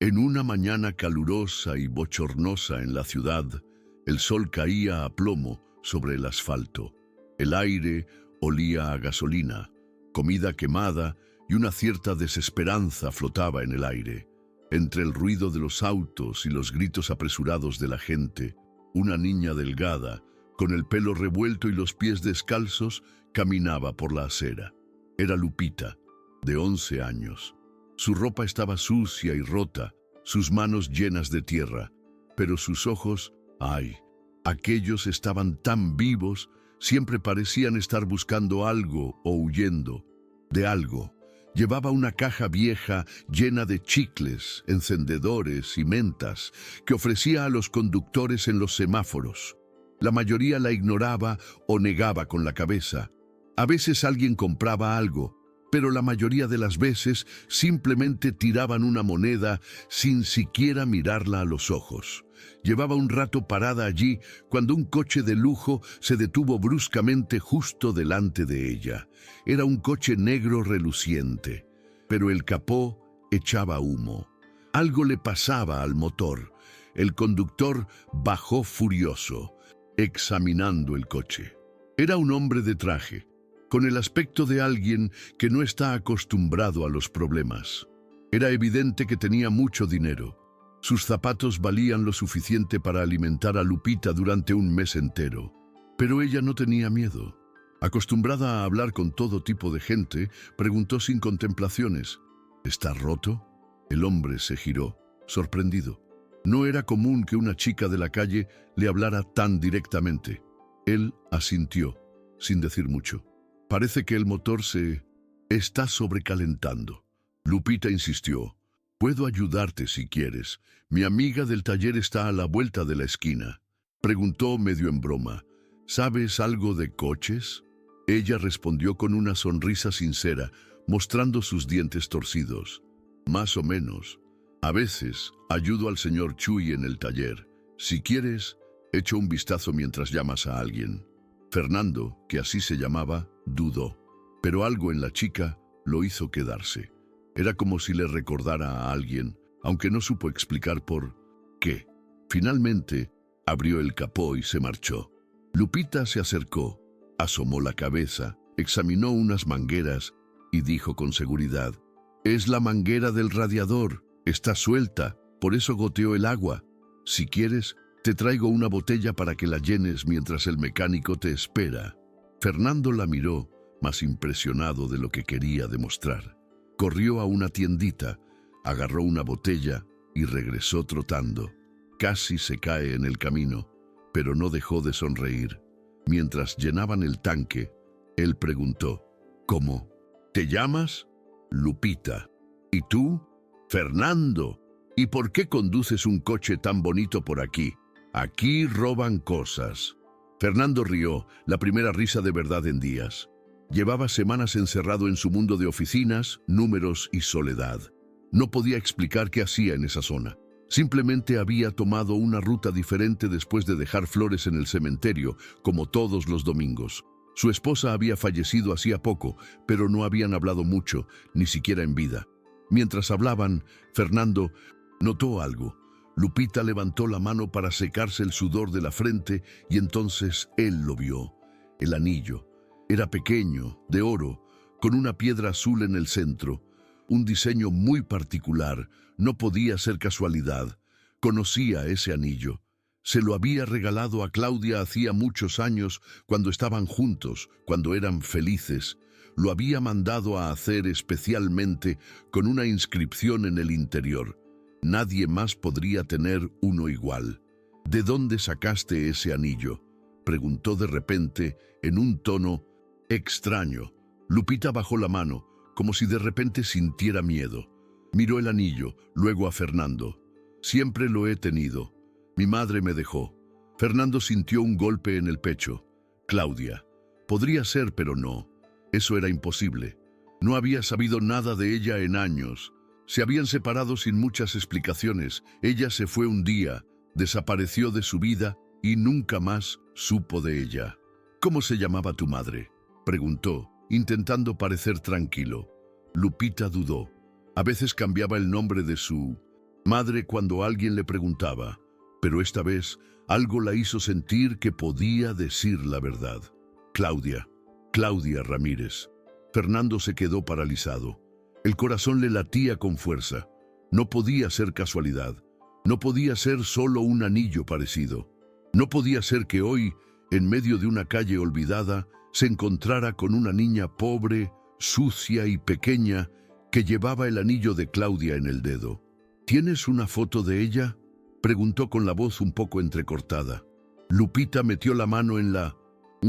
En una mañana calurosa y bochornosa en la ciudad, el sol caía a plomo sobre el asfalto. El aire olía a gasolina, comida quemada y una cierta desesperanza flotaba en el aire. Entre el ruido de los autos y los gritos apresurados de la gente, una niña delgada, con el pelo revuelto y los pies descalzos, caminaba por la acera. Era Lupita, de 11 años. Su ropa estaba sucia y rota, sus manos llenas de tierra, pero sus ojos, ¡ay! Aquellos estaban tan vivos, siempre parecían estar buscando algo o huyendo de algo. Llevaba una caja vieja llena de chicles, encendedores y mentas que ofrecía a los conductores en los semáforos. La mayoría la ignoraba o negaba con la cabeza. A veces alguien compraba algo, pero la mayoría de las veces simplemente tiraban una moneda sin siquiera mirarla a los ojos. Llevaba un rato parada allí cuando un coche de lujo se detuvo bruscamente justo delante de ella. Era un coche negro reluciente, pero el capó echaba humo. Algo le pasaba al motor. El conductor bajó furioso, examinando el coche. Era un hombre de traje, con el aspecto de alguien que no está acostumbrado a los problemas. Era evidente que tenía mucho dinero. Sus zapatos valían lo suficiente para alimentar a Lupita durante un mes entero. Pero ella no tenía miedo. Acostumbrada a hablar con todo tipo de gente, preguntó sin contemplaciones: ¿está roto? El hombre se giró, sorprendido. No era común que una chica de la calle le hablara tan directamente. Él asintió, sin decir mucho. Parece que el motor se está sobrecalentando. Lupita insistió. Puedo ayudarte si quieres. Mi amiga del taller está a la vuelta de la esquina. Preguntó medio en broma. ¿Sabes algo de coches? Ella respondió con una sonrisa sincera, mostrando sus dientes torcidos. Más o menos. A veces ayudo al señor Chuy en el taller. Si quieres, echo un vistazo mientras llamas a alguien. Fernando, que así se llamaba, dudó, pero algo en la chica lo hizo quedarse. Era como si le recordara a alguien, aunque no supo explicar por qué. Finalmente, abrió el capó y se marchó. Lupita se acercó, asomó la cabeza, examinó unas mangueras y dijo con seguridad: «Es la manguera del radiador, está suelta, por eso goteó el agua. Si quieres, te traigo una botella para que la llenes mientras el mecánico te espera». Fernando la miró, más impresionado de lo que quería demostrar. Corrió a una tiendita, agarró una botella y regresó trotando. Casi se cae en el camino, pero no dejó de sonreír. Mientras llenaban el tanque, él preguntó: «¿Cómo? ¿Te llamas?» «Lupita». «¿Y tú?» «Fernando». «¿Y por qué conduces un coche tan bonito por aquí? Aquí roban cosas». Fernando rió, la primera risa de verdad en días. Llevaba semanas encerrado en su mundo de oficinas, números y soledad. No podía explicar qué hacía en esa zona. Simplemente había tomado una ruta diferente después de dejar flores en el cementerio, como todos los domingos. Su esposa había fallecido hacía poco, pero no habían hablado mucho, ni siquiera en vida. Mientras hablaban, Fernando notó algo. Lupita levantó la mano para secarse el sudor de la frente y entonces él lo vio. El anillo. Era pequeño, de oro, con una piedra azul en el centro. Un diseño muy particular. No podía ser casualidad. Conocía ese anillo. Se lo había regalado a Claudia hacía muchos años, cuando estaban juntos, cuando eran felices. Lo había mandado a hacer especialmente con una inscripción en el interior. Nadie más podría tener uno igual. «¿De dónde sacaste ese anillo?», preguntó de repente en un tono extraño. Lupita bajó la mano, como si de repente sintiera miedo. Miró el anillo, luego a Fernando. «Siempre lo he tenido. Mi madre me dejó». Fernando sintió un golpe en el pecho. Claudia. Podría ser, pero no. Eso era imposible. No había sabido nada de ella en años. Se habían separado sin muchas explicaciones. Ella se fue un día, desapareció de su vida y nunca más supo de ella. «¿Cómo se llamaba tu madre?», preguntó, intentando parecer tranquilo. Lupita dudó. A veces cambiaba el nombre de su Madre cuando alguien le preguntaba, pero esta vez algo la hizo sentir que podía decir la verdad. Claudia, Claudia Ramírez. Fernando se quedó paralizado. El corazón le latía con fuerza. No podía ser casualidad. No podía ser solo un anillo parecido. No podía ser que hoy, en medio de una calle olvidada, se encontrara con una niña pobre, sucia y pequeña que llevaba el anillo de Claudia en el dedo. ¿Tienes una foto de ella?, preguntó con la voz un poco entrecortada. Lupita metió la mano en la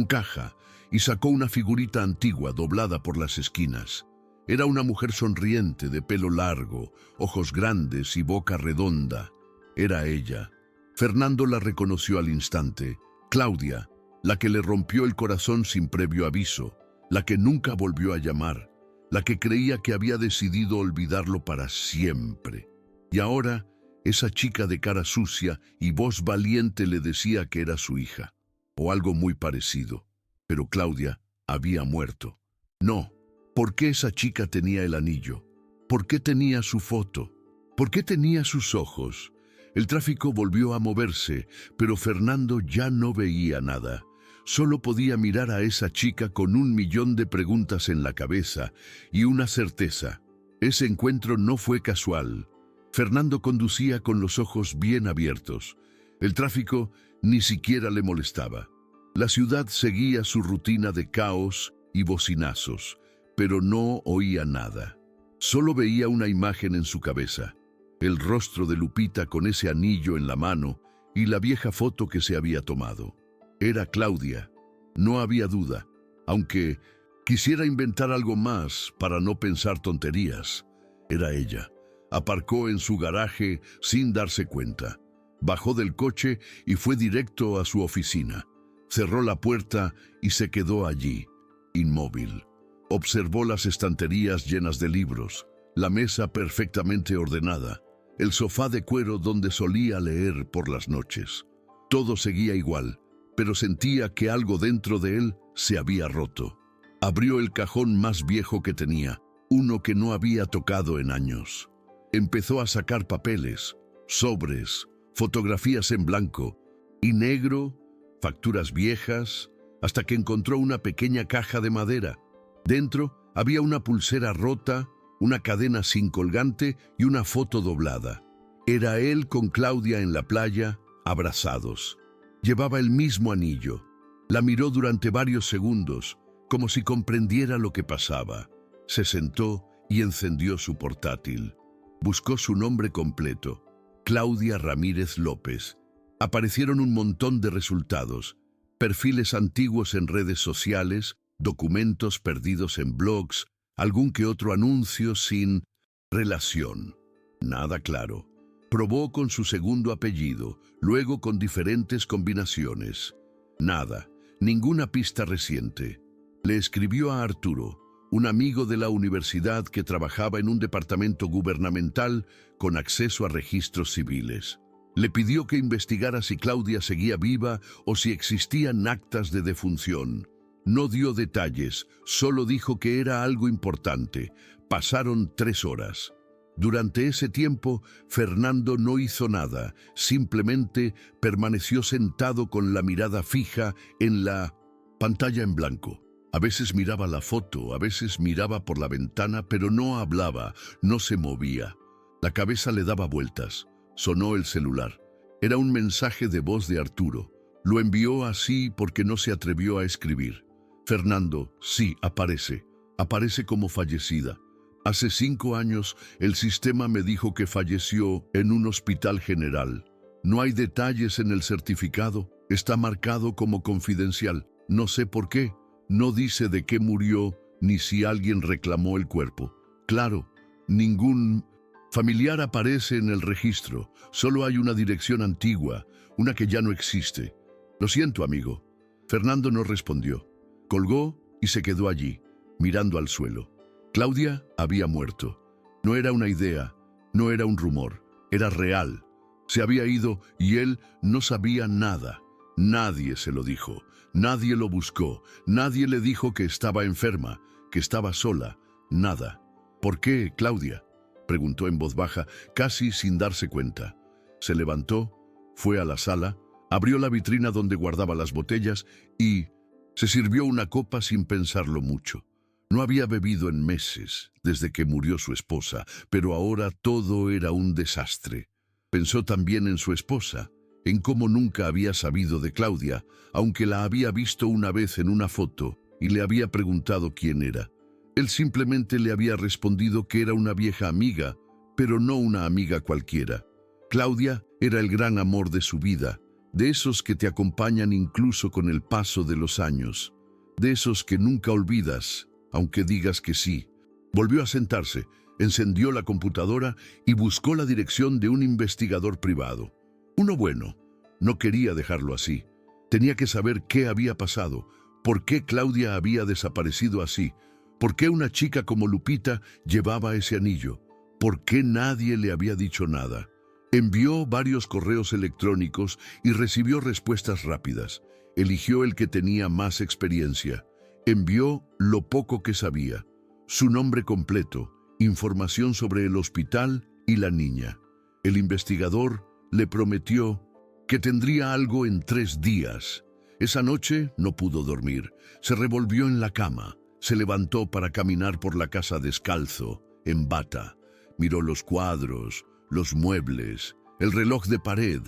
caja y sacó una figurita antigua doblada por las esquinas. Era una mujer sonriente, de pelo largo, ojos grandes y boca redonda. Era ella. Fernando la reconoció al instante. Claudia, la que le rompió el corazón sin previo aviso, la que nunca volvió a llamar, la que creía que había decidido olvidarlo para siempre. Y ahora, esa chica de cara sucia y voz valiente le decía que era su hija, o algo muy parecido. Pero Claudia había muerto. No, ¿por qué esa chica tenía el anillo? ¿Por qué tenía su foto? ¿Por qué tenía sus ojos? El tráfico volvió a moverse, pero Fernando ya no veía nada. Solo podía mirar a esa chica con 1.000.000 de preguntas en la cabeza y una certeza. Ese encuentro no fue casual. Fernando conducía con los ojos bien abiertos. El tráfico ni siquiera le molestaba. La ciudad seguía su rutina de caos y bocinazos, pero no oía nada. Solo veía una imagen en su cabeza, el rostro de Lupita con ese anillo en la mano y la vieja foto que se había tomado. Era Claudia, no había duda, aunque quisiera inventar algo más para no pensar tonterías. Era ella. Aparcó en su garaje sin darse cuenta. Bajó del coche y fue directo a su oficina. Cerró la puerta y se quedó allí, inmóvil. Observó las estanterías llenas de libros, la mesa perfectamente ordenada, el sofá de cuero donde solía leer por las noches. Todo seguía igual, pero sentía que algo dentro de él se había roto. Abrió el cajón más viejo que tenía, uno que no había tocado en años. Empezó a sacar papeles, sobres, fotografías en blanco y negro, facturas viejas, hasta que encontró una pequeña caja de madera. Dentro había una pulsera rota, una cadena sin colgante y una foto doblada. Era él con Claudia en la playa, abrazados. Llevaba el mismo anillo. La miró durante varios segundos, como si comprendiera lo que pasaba. Se sentó y encendió su portátil. Buscó su nombre completo, Claudia Ramírez López. Aparecieron un montón de resultados, perfiles antiguos en redes sociales, documentos perdidos en blogs, algún que otro anuncio sin relación. Nada claro. Probó con su segundo apellido, luego con diferentes combinaciones. Nada, ninguna pista reciente. Le escribió a Arturo, un amigo de la universidad que trabajaba en un departamento gubernamental con acceso a registros civiles. Le pidió que investigara si Claudia seguía viva o si existían actas de defunción. No dio detalles, solo dijo que era algo importante. Pasaron 3 horas. Durante ese tiempo, Fernando no hizo nada, simplemente permaneció sentado con la mirada fija en la pantalla en blanco. A veces miraba la foto, a veces miraba por la ventana, pero no hablaba, no se movía. La cabeza le daba vueltas. Sonó el celular. Era un mensaje de voz de Arturo. Lo envió así porque no se atrevió a escribir. Fernando, sí, aparece. Aparece como fallecida. Hace 5 años el sistema me dijo que falleció en un hospital general. No hay detalles en el certificado. Está marcado como confidencial. No sé por qué. No dice de qué murió ni si alguien reclamó el cuerpo. Claro, ningún familiar aparece en el registro. Solo hay una dirección antigua, una que ya no existe. Lo siento, amigo. Fernando no respondió. Colgó y se quedó allí, mirando al suelo. Claudia había muerto. No era una idea, no era un rumor, era real. Se había ido y él no sabía nada. Nadie se lo dijo, nadie lo buscó, nadie le dijo que estaba enferma, que estaba sola, nada. ¿Por qué, Claudia? preguntó en voz baja, casi sin darse cuenta. Se levantó, fue a la sala, abrió la vitrina donde guardaba las botellas y se sirvió una copa sin pensarlo mucho. No había bebido en meses, desde que murió su esposa, pero ahora todo era un desastre. Pensó también en su esposa, en cómo nunca había sabido de Claudia, aunque la había visto una vez en una foto y le había preguntado quién era. Él simplemente le había respondido que era una vieja amiga, pero no una amiga cualquiera. Claudia era el gran amor de su vida, de esos que te acompañan incluso con el paso de los años, de esos que nunca olvidas, aunque digas que sí. Volvió a sentarse, encendió la computadora y buscó la dirección de un investigador privado. Uno bueno. No quería dejarlo así. Tenía que saber qué había pasado, por qué Claudia había desaparecido así, por qué una chica como Lupita llevaba ese anillo, por qué nadie le había dicho nada. Envió varios correos electrónicos y recibió respuestas rápidas. Eligió el que tenía más experiencia. Envió lo poco que sabía. Su nombre completo, información sobre el hospital y la niña. El investigador le prometió que tendría algo en 3 días. Esa noche no pudo dormir. Se revolvió en la cama. Se levantó para caminar por la casa descalzo, en bata. Miró los cuadros, los muebles, el reloj de pared.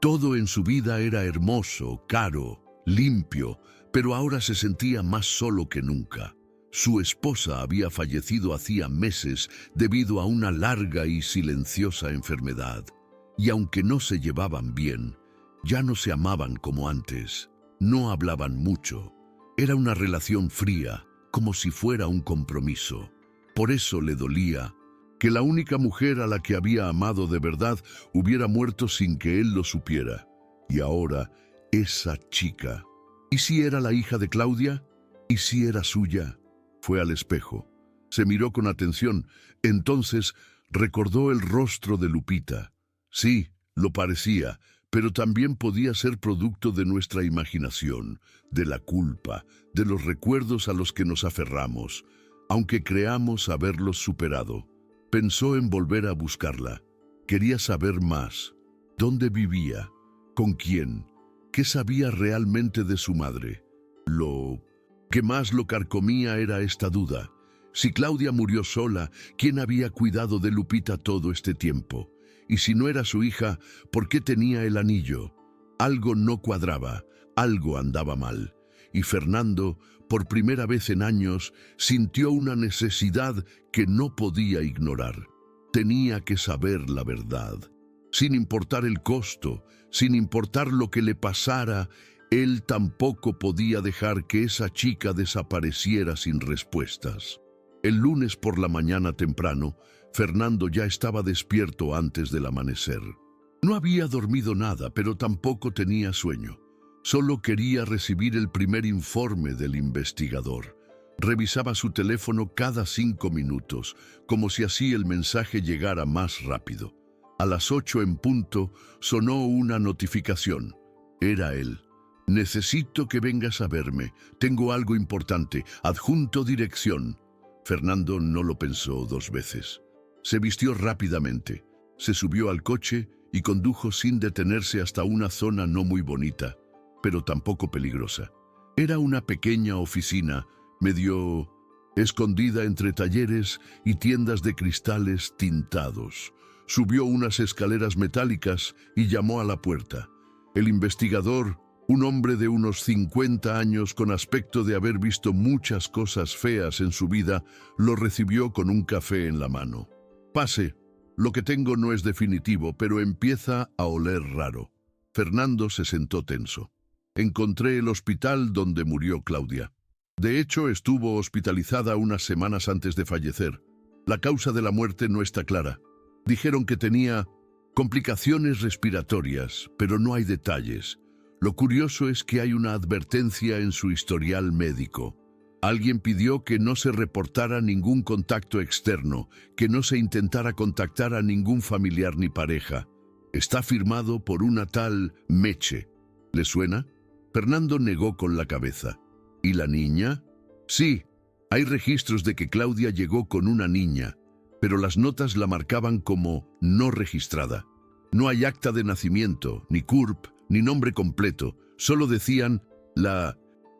Todo en su vida era hermoso, caro, limpio, pero ahora se sentía más solo que nunca. Su esposa había fallecido hacía meses debido a una larga y silenciosa enfermedad. Y aunque no se llevaban bien, ya no se amaban como antes. No hablaban mucho. Era una relación fría, como si fuera un compromiso. Por eso le dolía que la única mujer a la que había amado de verdad hubiera muerto sin que él lo supiera. Y ahora, esa chica. ¿Y si era la hija de Claudia? ¿Y si era suya? Fue al espejo. Se miró con atención. Entonces recordó el rostro de Lupita. Sí, lo parecía, pero también podía ser producto de nuestra imaginación, de la culpa, de los recuerdos a los que nos aferramos, aunque creamos haberlos superado. Pensó en volver a buscarla. Quería saber más. ¿Dónde vivía? ¿Con quién? ¿Qué sabía realmente de su madre? Lo que más lo carcomía era esta duda. Si Claudia murió sola, ¿quién había cuidado de Lupita todo este tiempo? Y si no era su hija, ¿por qué tenía el anillo? Algo no cuadraba, algo andaba mal. Y Fernando, por primera vez en años, sintió una necesidad que no podía ignorar. Tenía que saber la verdad. Sin importar el costo, sin importar lo que le pasara, él tampoco podía dejar que esa chica desapareciera sin respuestas. El lunes por la mañana temprano, Fernando ya estaba despierto antes del amanecer. No había dormido nada, pero tampoco tenía sueño. Solo quería recibir el primer informe del investigador. Revisaba su teléfono cada 5 minutos, como si así el mensaje llegara más rápido. A las 8 en punto sonó una notificación. Era él. Necesito que vengas a verme. Tengo algo importante. Adjunto dirección. Fernando no lo pensó 2 veces. Se vistió rápidamente. Se subió al coche y condujo sin detenerse hasta una zona no muy bonita, pero tampoco peligrosa. Era una pequeña oficina, medio escondida entre talleres y tiendas de cristales tintados. Subió unas escaleras metálicas y llamó a la puerta. El investigador, un hombre de unos 50 años con aspecto de haber visto muchas cosas feas en su vida, lo recibió con un café en la mano. «Pase. Lo que tengo no es definitivo, pero empieza a oler raro». Fernando se sentó tenso. «Encontré el hospital donde murió Claudia. De hecho, estuvo hospitalizada unas semanas antes de fallecer. La causa de la muerte no está clara. Dijeron que tenía complicaciones respiratorias, pero no hay detalles. Lo curioso es que hay una advertencia en su historial médico. Alguien pidió que no se reportara ningún contacto externo, que no se intentara contactar a ningún familiar ni pareja. Está firmado por una tal Meche. ¿Le suena?» Fernando negó con la cabeza. «¿Y la niña?» «Sí, hay registros de que Claudia llegó con una niña. pero las notas la marcaban como no registrada. No hay acta de nacimiento, ni CURP, ni nombre completo. Solo decían la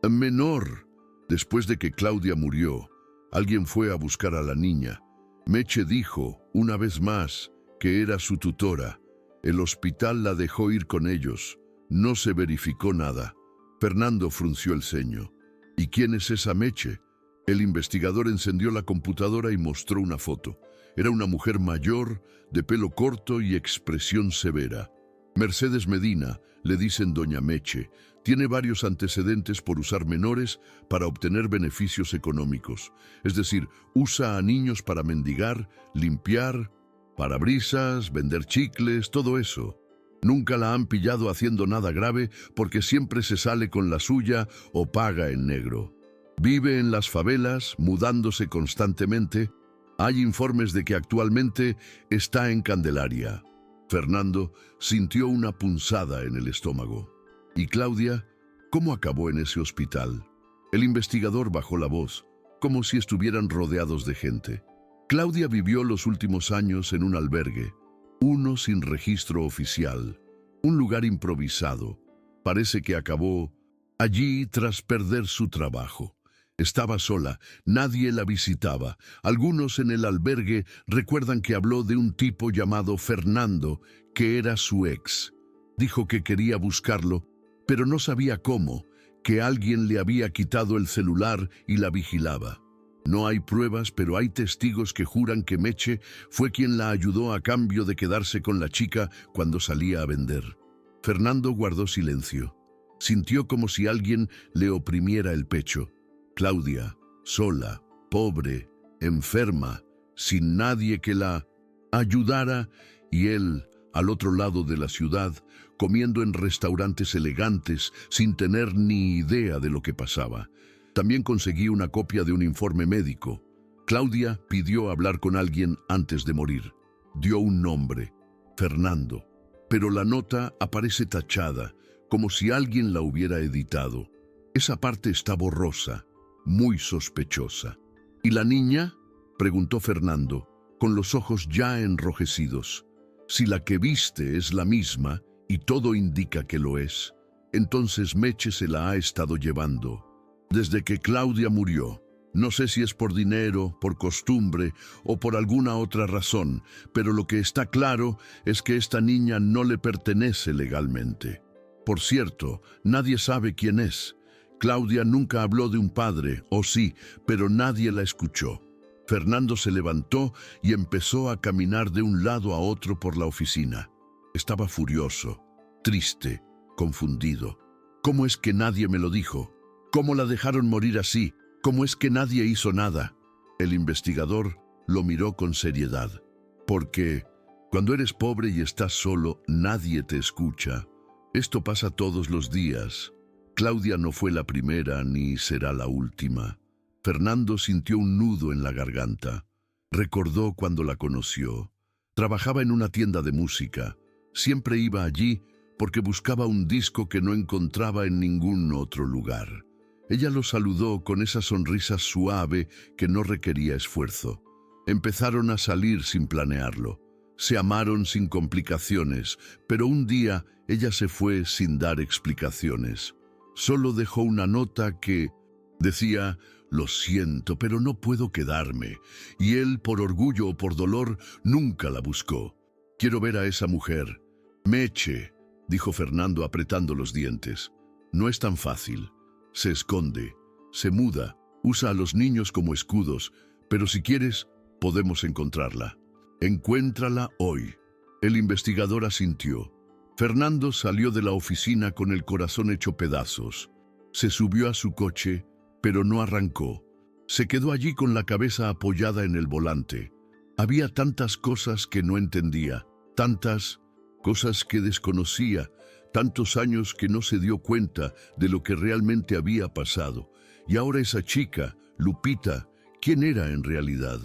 menor. Después de que Claudia murió, alguien fue a buscar a la niña. Meche dijo, una vez más, que era su tutora. El hospital la dejó ir con ellos. No se verificó nada. Fernando frunció el ceño. ¿Y quién es esa Meche? El investigador encendió la computadora y mostró una foto. Era una mujer mayor, de pelo corto y expresión severa. Mercedes Medina, le dicen doña Meche, tiene varios antecedentes por usar menores para obtener beneficios económicos. Es decir, usa a niños para mendigar, limpiar, parabrisas, vender chicles, todo eso. Nunca la han pillado haciendo nada grave porque siempre se sale con la suya o paga en negro. Vive en las favelas, mudándose constantemente. Hay informes de que actualmente está en Candelaria. Fernando sintió una punzada en el estómago. ¿Y Claudia? ¿Cómo acabó en ese hospital? El investigador bajó la voz, como si estuvieran rodeados de gente. Claudia vivió los últimos años en un albergue, uno sin registro oficial, un lugar improvisado. Parece que acabó allí tras perder su trabajo. Estaba sola, nadie la visitaba. Algunos en el albergue recuerdan que habló de un tipo llamado Fernando, que era su ex. Dijo que quería buscarlo, pero no sabía cómo, que alguien le había quitado el celular y la vigilaba. No hay pruebas, pero hay testigos que juran que Meche fue quien la ayudó a cambio de quedarse con la chica cuando salía a vender. Fernando guardó silencio. Sintió como si alguien le oprimiera el pecho. Claudia, sola, pobre, enferma, sin nadie que la ayudara, y él, al otro lado de la ciudad, comiendo en restaurantes elegantes, sin tener ni idea de lo que pasaba. También conseguí una copia de un informe médico. Claudia pidió hablar con alguien antes de morir. Dio un nombre, Fernando, pero la nota aparece tachada, como si alguien la hubiera editado. Esa parte está borrosa, muy sospechosa. ¿Y la niña?, preguntó Fernando, con los ojos ya enrojecidos. Si la que viste es la misma, y todo indica que lo es, entonces Meche se la ha estado llevando. Desde que Claudia murió, no sé si es por dinero, por costumbre o por alguna otra razón, pero lo que está claro es que esta niña no le pertenece legalmente. Por cierto, nadie sabe quién es. Claudia nunca habló de un padre, o sí, pero nadie la escuchó. Fernando se levantó y empezó a caminar de un lado a otro por la oficina. Estaba furioso, triste, confundido. ¿Cómo es que nadie me lo dijo? ¿Cómo la dejaron morir así? ¿Cómo es que nadie hizo nada? El investigador lo miró con seriedad. Porque cuando eres pobre y estás solo, nadie te escucha. Esto pasa todos los días. Claudia no fue la primera ni será la última. Fernando sintió un nudo en la garganta. Recordó cuando la conoció. Trabajaba en una tienda de música. Siempre iba allí porque buscaba un disco que no encontraba en ningún otro lugar. Ella lo saludó con esa sonrisa suave que no requería esfuerzo. Empezaron a salir sin planearlo. Se amaron sin complicaciones, pero un día ella se fue sin dar explicaciones. Solo dejó una nota que decía: «Lo siento, pero no puedo quedarme». Y él, por orgullo o por dolor, nunca la buscó. «Quiero ver a esa mujer». «Meche», dijo Fernando apretando los dientes. «No es tan fácil. Se esconde, se muda, usa a los niños como escudos, pero si quieres, podemos encontrarla. Encuéntrala hoy». El investigador asintió. Fernando salió de la oficina con el corazón hecho pedazos. Se subió a su coche, pero no arrancó. Se quedó allí con la cabeza apoyada en el volante. Había tantas cosas que no entendía, tantas cosas que desconocía, tantos años que no se dio cuenta de lo que realmente había pasado. Y ahora esa chica, Lupita, ¿quién era en realidad?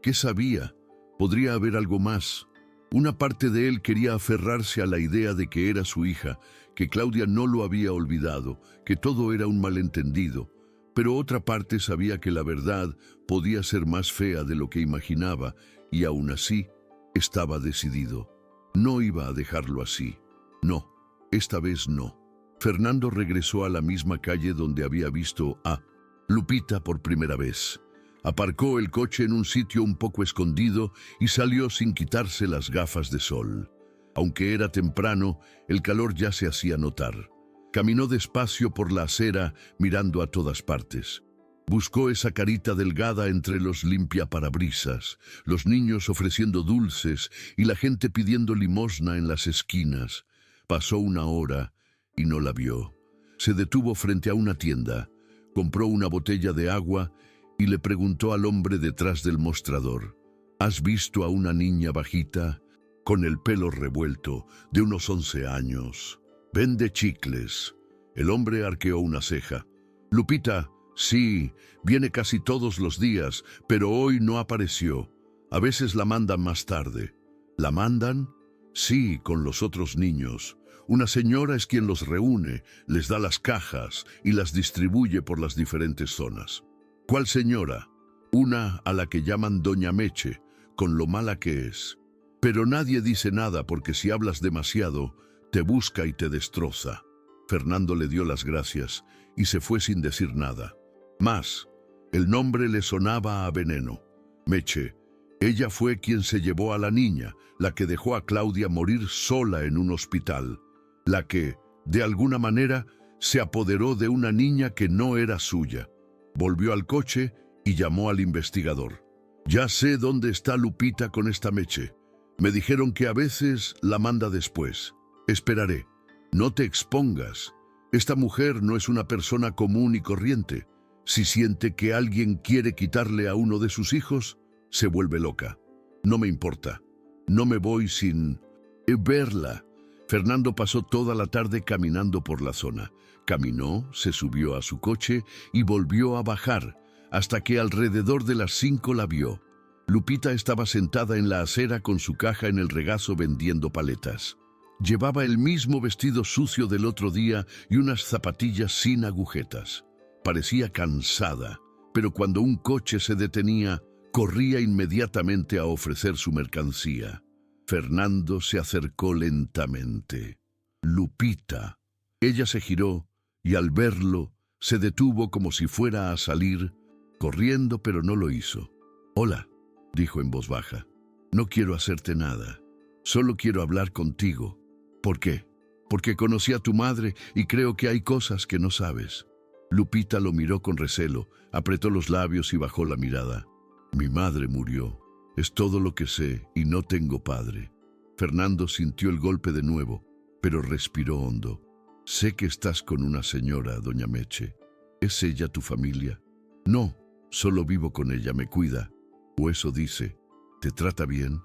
¿Qué sabía? ¿Podría haber algo más? Una parte de él quería aferrarse a la idea de que era su hija, que Claudia no lo había olvidado, que todo era un malentendido. Pero otra parte sabía que la verdad podía ser más fea de lo que imaginaba, Y aún así, estaba decidido. No iba a dejarlo así. No, esta vez no. Fernando regresó a la misma calle donde había visto a Lupita por primera vez. Aparcó el coche en un sitio un poco escondido y salió sin quitarse las gafas de sol. Aunque era temprano, el calor ya se hacía notar. Caminó despacio por la acera, mirando a todas partes. Buscó esa carita delgada entre los limpiaparabrisas, los niños ofreciendo dulces y la gente pidiendo limosna en las esquinas. Pasó una hora y no la vio. Se detuvo frente a una tienda, compró una botella de agua y le preguntó al hombre detrás del mostrador: ¿Has visto a una niña bajita, con el pelo revuelto, de unos 11 años? Vende chicles. El hombre arqueó una ceja. Lupita, sí, viene casi todos los días, pero hoy no apareció. A veces la mandan más tarde. ¿La mandan? Sí, con los otros niños. Una señora es quien los reúne, les da las cajas y las distribuye por las diferentes zonas. ¿Cuál señora? Una a la que llaman Doña Meche, con lo mala que es. Pero nadie dice nada porque si hablas demasiado, te busca y te destroza. Fernando le dio las gracias y se fue sin decir nada. Más, el nombre le sonaba a veneno. Meche. Ella fue quien se llevó a la niña, la que dejó a Claudia morir sola en un hospital, la que, de alguna manera, se apoderó de una niña que no era suya. Volvió al coche y llamó al investigador. Ya sé dónde está Lupita con esta Meche. Me dijeron que a veces la manda después. Esperaré. No te expongas. Esta mujer no es una persona común y corriente. Si siente que alguien quiere quitarle a uno de sus hijos, se vuelve loca. No me importa. No me voy sin verla. Fernando pasó toda la tarde caminando por la zona. Caminó, se subió a su coche y volvió a bajar, hasta que alrededor de las 5 la vio. Lupita estaba sentada en la acera con su caja en el regazo vendiendo paletas. Llevaba el mismo vestido sucio del otro día y unas zapatillas sin agujetas. Parecía cansada, pero cuando un coche se detenía, corría inmediatamente a ofrecer su mercancía. Fernando se acercó lentamente. Lupita. Ella se giró y al verlo se detuvo como si fuera a salir, corriendo, pero no lo hizo. «Hola», dijo en voz baja. «No quiero hacerte nada. Solo quiero hablar contigo». «¿Por qué?» «Porque conocí a tu madre y creo que hay cosas que no sabes». Lupita lo miró con recelo, apretó los labios y bajó la mirada. «Mi madre murió. Es todo lo que sé y no tengo padre». Fernando sintió el golpe de nuevo, pero respiró hondo. «Sé que estás con una señora, doña Meche. ¿Es ella tu familia?» «No, solo vivo con ella, me cuida». «O eso dice. ¿Te trata bien?»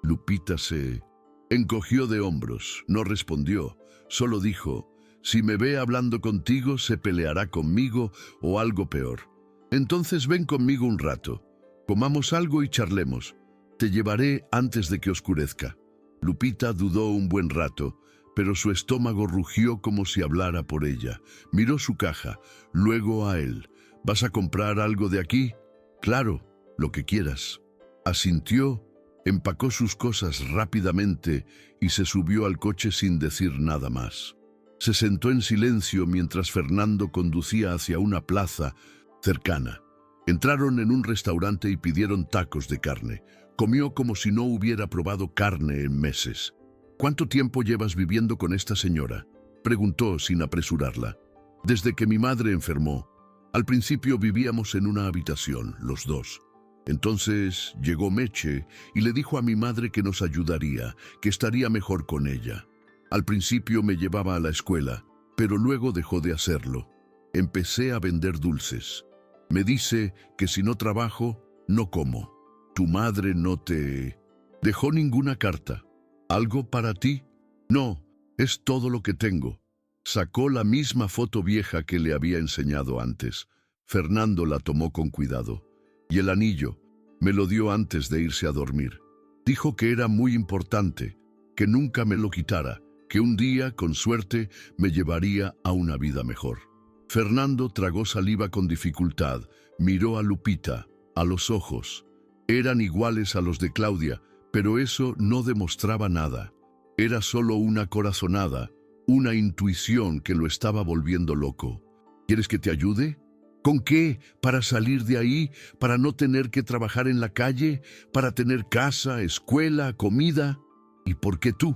Lupita se encogió de hombros, no respondió, solo dijo: «Si me ve hablando contigo, se peleará conmigo o algo peor. Entonces ven conmigo un rato. Comamos algo y charlemos. Te llevaré antes de que oscurezca». Lupita dudó un buen rato, pero su estómago rugió como si hablara por ella. Miró su caja, luego a él. «¿Vas a comprar algo de aquí?» «Claro, lo que quieras». Asintió, empacó sus cosas rápidamente y se subió al coche sin decir nada más. Se sentó en silencio mientras Fernando conducía hacia una plaza cercana. Entraron en un restaurante y pidieron tacos de carne. Comió como si no hubiera probado carne en meses. «¿Cuánto tiempo llevas viviendo con esta señora?», preguntó sin apresurarla. «Desde que mi madre enfermó. Al principio vivíamos en una habitación, los dos. Entonces llegó Meche y le dijo a mi madre que nos ayudaría, que estaría mejor con ella. Al principio me llevaba a la escuela, pero luego dejó de hacerlo. Empecé a vender dulces. Me dice que si no trabajo, no como. Tu madre no te dejó ninguna carta. ¿Algo para ti?» «No, es todo lo que tengo». Sacó la misma foto vieja que le había enseñado antes. Fernando la tomó con cuidado. «Y el anillo, me lo dio antes de irse a dormir. Dijo que era muy importante, que nunca me lo quitara, que un día, con suerte, me llevaría a una vida mejor». Fernando tragó saliva con dificultad, miró a Lupita, a los ojos. Eran iguales a los de Claudia, pero eso no demostraba nada. Era solo una corazonada, una intuición que lo estaba volviendo loco. ¿Quieres que te ayude? ¿Con qué? ¿Para salir de ahí? ¿Para no tener que trabajar en la calle? ¿Para tener casa, escuela, comida? ¿Y por qué tú?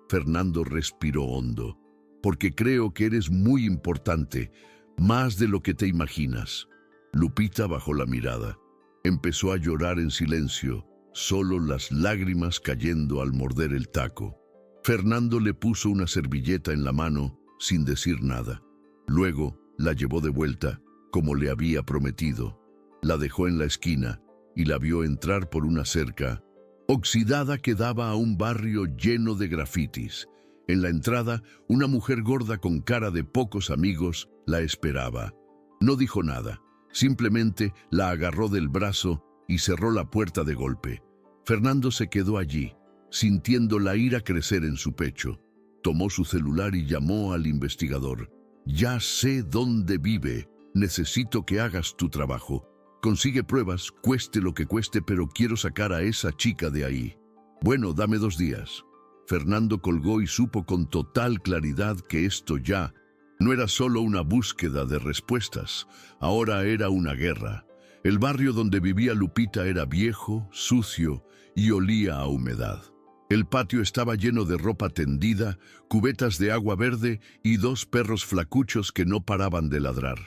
Fernando respiró hondo. Porque creo que eres muy importante, más de lo que te imaginas. Lupita bajó la mirada. Empezó a llorar en silencio, solo las lágrimas cayendo al morder el taco. Fernando le puso una servilleta en la mano sin decir nada. Luego la llevó de vuelta, como le había prometido. La dejó en la esquina y la vio entrar por una cerca oxidada que daba a un barrio lleno de grafitis. En la entrada, una mujer gorda con cara de pocos amigos la esperaba. No dijo nada, simplemente la agarró del brazo y cerró la puerta de golpe. Fernando se quedó allí, sintiendo la ira crecer en su pecho. Tomó su celular y llamó al investigador. Ya sé dónde vive. Necesito que hagas tu trabajo. Consigue pruebas, cueste lo que cueste, pero quiero sacar a esa chica de ahí. Bueno, dame 2 días. Fernando colgó y supo con total claridad que esto ya no era solo una búsqueda de respuestas, ahora era una guerra. El barrio donde vivía Lupita era viejo, sucio y olía a humedad. El patio estaba lleno de ropa tendida, cubetas de agua verde y 2 perros flacuchos que no paraban de ladrar.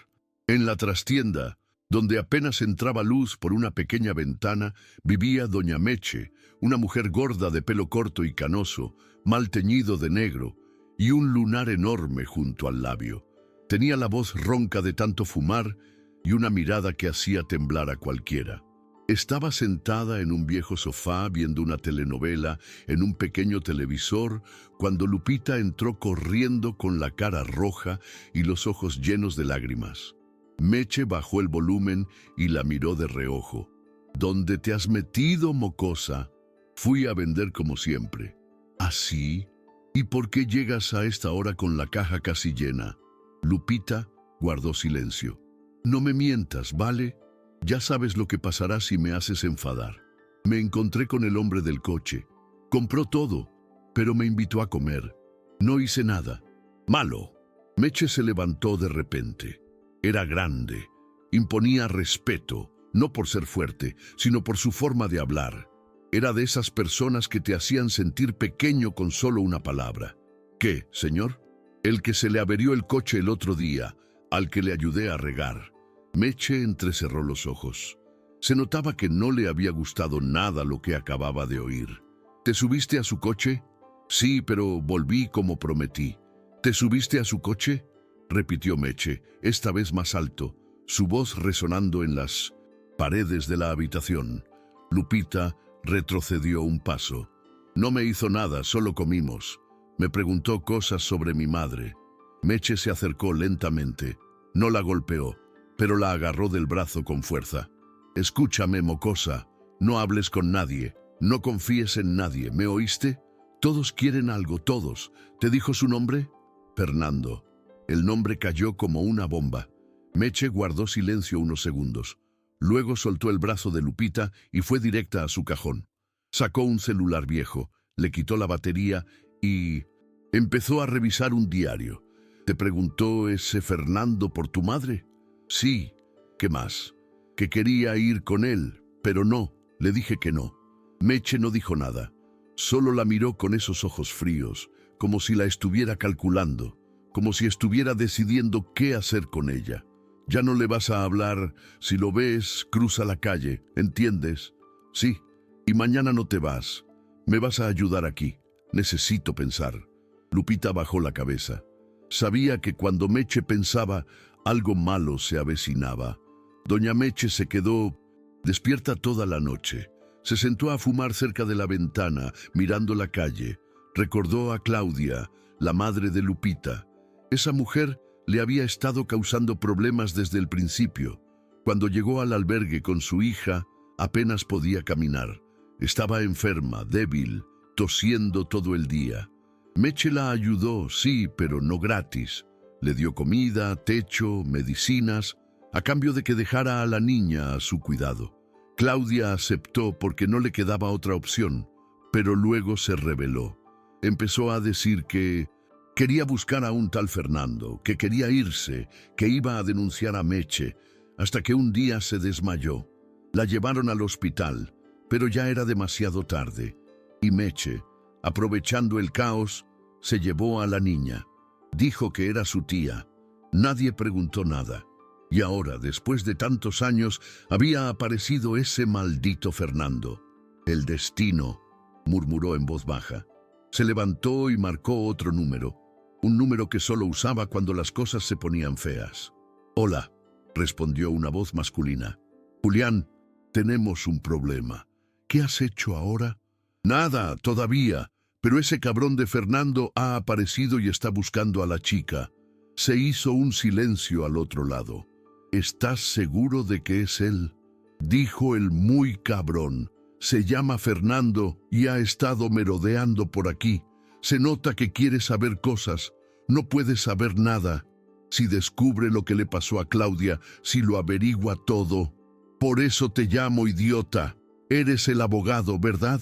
En la trastienda, donde apenas entraba luz por una pequeña ventana, vivía doña Meche, una mujer gorda de pelo corto y canoso, mal teñido de negro, y un lunar enorme junto al labio. Tenía la voz ronca de tanto fumar y una mirada que hacía temblar a cualquiera. Estaba sentada en un viejo sofá viendo una telenovela en un pequeño televisor cuando Lupita entró corriendo con la cara roja y los ojos llenos de lágrimas. Meche bajó el volumen y la miró de reojo. ¿Dónde te has metido, mocosa? Fui a vender como siempre. ¿Así? ¿Y por qué llegas a esta hora con la caja casi llena? Lupita guardó silencio. No me mientas, ¿vale? Ya sabes lo que pasará si me haces enfadar. Me encontré con el hombre del coche. Compró todo, pero me invitó a comer. No hice nada. Malo. Meche se levantó de repente. Era grande. Imponía respeto, no por ser fuerte, sino por su forma de hablar. Era de esas personas que te hacían sentir pequeño con solo una palabra. ¿Qué, señor? El que se le averió el coche el otro día, al que le ayudé a regar. Meche entrecerró los ojos. Se notaba que no le había gustado nada lo que acababa de oír. ¿Te subiste a su coche? Sí, pero volví como prometí. ¿Te subiste a su coche? Repitió Meche, esta vez más alto, su voz resonando en las paredes de la habitación. Lupita retrocedió un paso. No me hizo nada, solo comimos. Me preguntó cosas sobre mi madre. Meche se acercó lentamente. No la golpeó, pero la agarró del brazo con fuerza. Escúchame, mocosa, no hables con nadie, no confíes en nadie, ¿me oíste? Todos quieren algo, todos. ¿Te dijo su nombre? Fernando. El nombre cayó como una bomba. Meche guardó silencio unos segundos. Luego soltó el brazo de Lupita y fue directa a su cajón. Sacó un celular viejo, le quitó la batería y empezó a revisar un diario. ¿Te preguntó ese Fernando por tu madre? Sí. ¿Qué más? Que quería ir con él, pero no, le dije que no. Meche no dijo nada. Solo la miró con esos ojos fríos, como si la estuviera calculando, como si estuviera decidiendo qué hacer con ella. Ya no le vas a hablar, si lo ves, cruza la calle, ¿entiendes? Sí, y mañana no te vas. Me vas a ayudar aquí. Necesito pensar. Lupita bajó la cabeza. Sabía que cuando Meche pensaba, algo malo se avecinaba. Doña Meche se quedó despierta toda la noche. Se sentó a fumar cerca de la ventana, mirando la calle. Recordó a Claudia, la madre de Lupita. Esa mujer le había estado causando problemas desde el principio. Cuando llegó al albergue con su hija, apenas podía caminar. Estaba enferma, débil, tosiendo todo el día. Meche la ayudó, sí, pero no gratis. Le dio comida, techo, medicinas, a cambio de que dejara a la niña a su cuidado. Claudia aceptó porque no le quedaba otra opción, pero luego se rebeló. Empezó a decir que quería buscar a un tal Fernando, que quería irse, que iba a denunciar a Meche, hasta que un día se desmayó. La llevaron al hospital, pero ya era demasiado tarde, y Meche, aprovechando el caos, se llevó a la niña. Dijo que era su tía. Nadie preguntó nada. Y ahora, después de tantos años, había aparecido ese maldito Fernando. El destino, murmuró en voz baja. Se levantó y marcó otro número, un número que solo usaba cuando las cosas se ponían feas. «Hola», respondió una voz masculina. «Julián, tenemos un problema. ¿Qué has hecho ahora?» «Nada, todavía, pero ese cabrón de Fernando ha aparecido y está buscando a la chica». Se hizo un silencio al otro lado. «¿Estás seguro de que es él?», dijo el muy cabrón. «Se llama Fernando y ha estado merodeando por aquí. Se nota que quiere saber cosas. No puede saber nada. Si descubre lo que le pasó a Claudia, si lo averigua todo. Por eso te llamo, idiota. Eres el abogado, ¿verdad?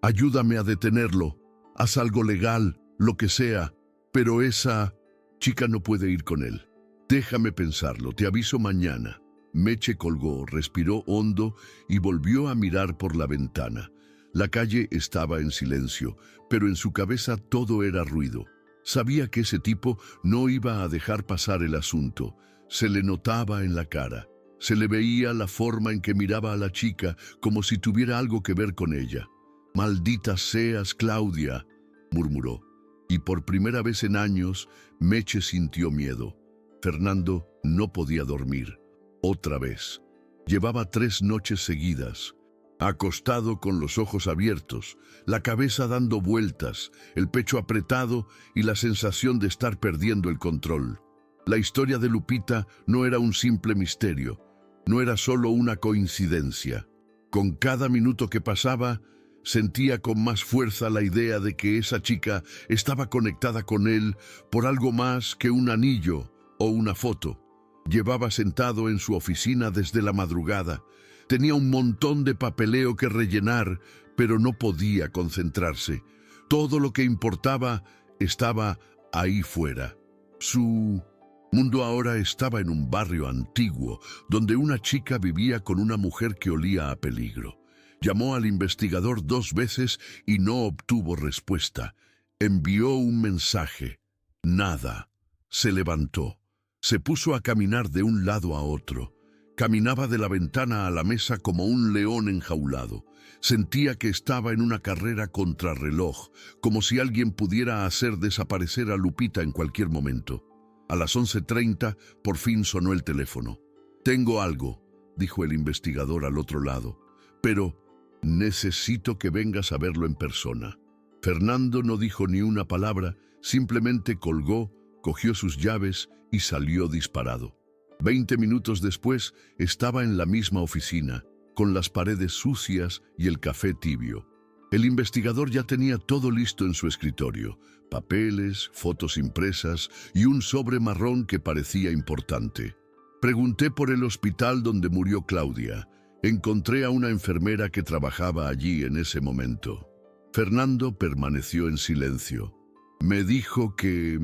Ayúdame a detenerlo. Haz algo legal, lo que sea. Pero esa chica no puede ir con él. Déjame pensarlo, te aviso mañana». Meche colgó, respiró hondo y volvió a mirar por la ventana. La calle estaba en silencio, pero en su cabeza todo era ruido. Sabía que ese tipo no iba a dejar pasar el asunto. Se le notaba en la cara. Se le veía la forma en que miraba a la chica, como si tuviera algo que ver con ella. «Maldita seas, Claudia», murmuró. Y por primera vez en años, Meche sintió miedo. Fernando no podía dormir. Otra vez. Llevaba 3 noches seguidas, acostado con los ojos abiertos, la cabeza dando vueltas, el pecho apretado y la sensación de estar perdiendo el control. La historia de Lupita no era un simple misterio, no era solo una coincidencia. Con cada minuto que pasaba, sentía con más fuerza la idea de que esa chica estaba conectada con él por algo más que un anillo o una foto. Llevaba sentado en su oficina desde la madrugada. Tenía un montón de papeleo que rellenar, pero no podía concentrarse. Todo lo que importaba estaba ahí fuera. Su mundo ahora estaba en un barrio antiguo, donde una chica vivía con una mujer que olía a peligro. Llamó al investigador 2 veces y no obtuvo respuesta. Envió un mensaje. Nada. Se levantó. Se puso a caminar de un lado a otro. Caminaba de la ventana a la mesa como un león enjaulado. Sentía que estaba en una carrera contrarreloj, como si alguien pudiera hacer desaparecer a Lupita en cualquier momento. A las 11:30, por fin sonó el teléfono. «Tengo algo», dijo el investigador al otro lado, «pero necesito que vengas a verlo en persona». Fernando no dijo ni una palabra, simplemente colgó, cogió sus llaves y salió disparado. 20 minutos después estaba en la misma oficina, con las paredes sucias y el café tibio. El investigador ya tenía todo listo en su escritorio: papeles, fotos impresas y un sobre marrón que parecía importante. «Pregunté por el hospital donde murió Claudia. Encontré a una enfermera que trabajaba allí en ese momento». Fernando permaneció en silencio. «Me dijo que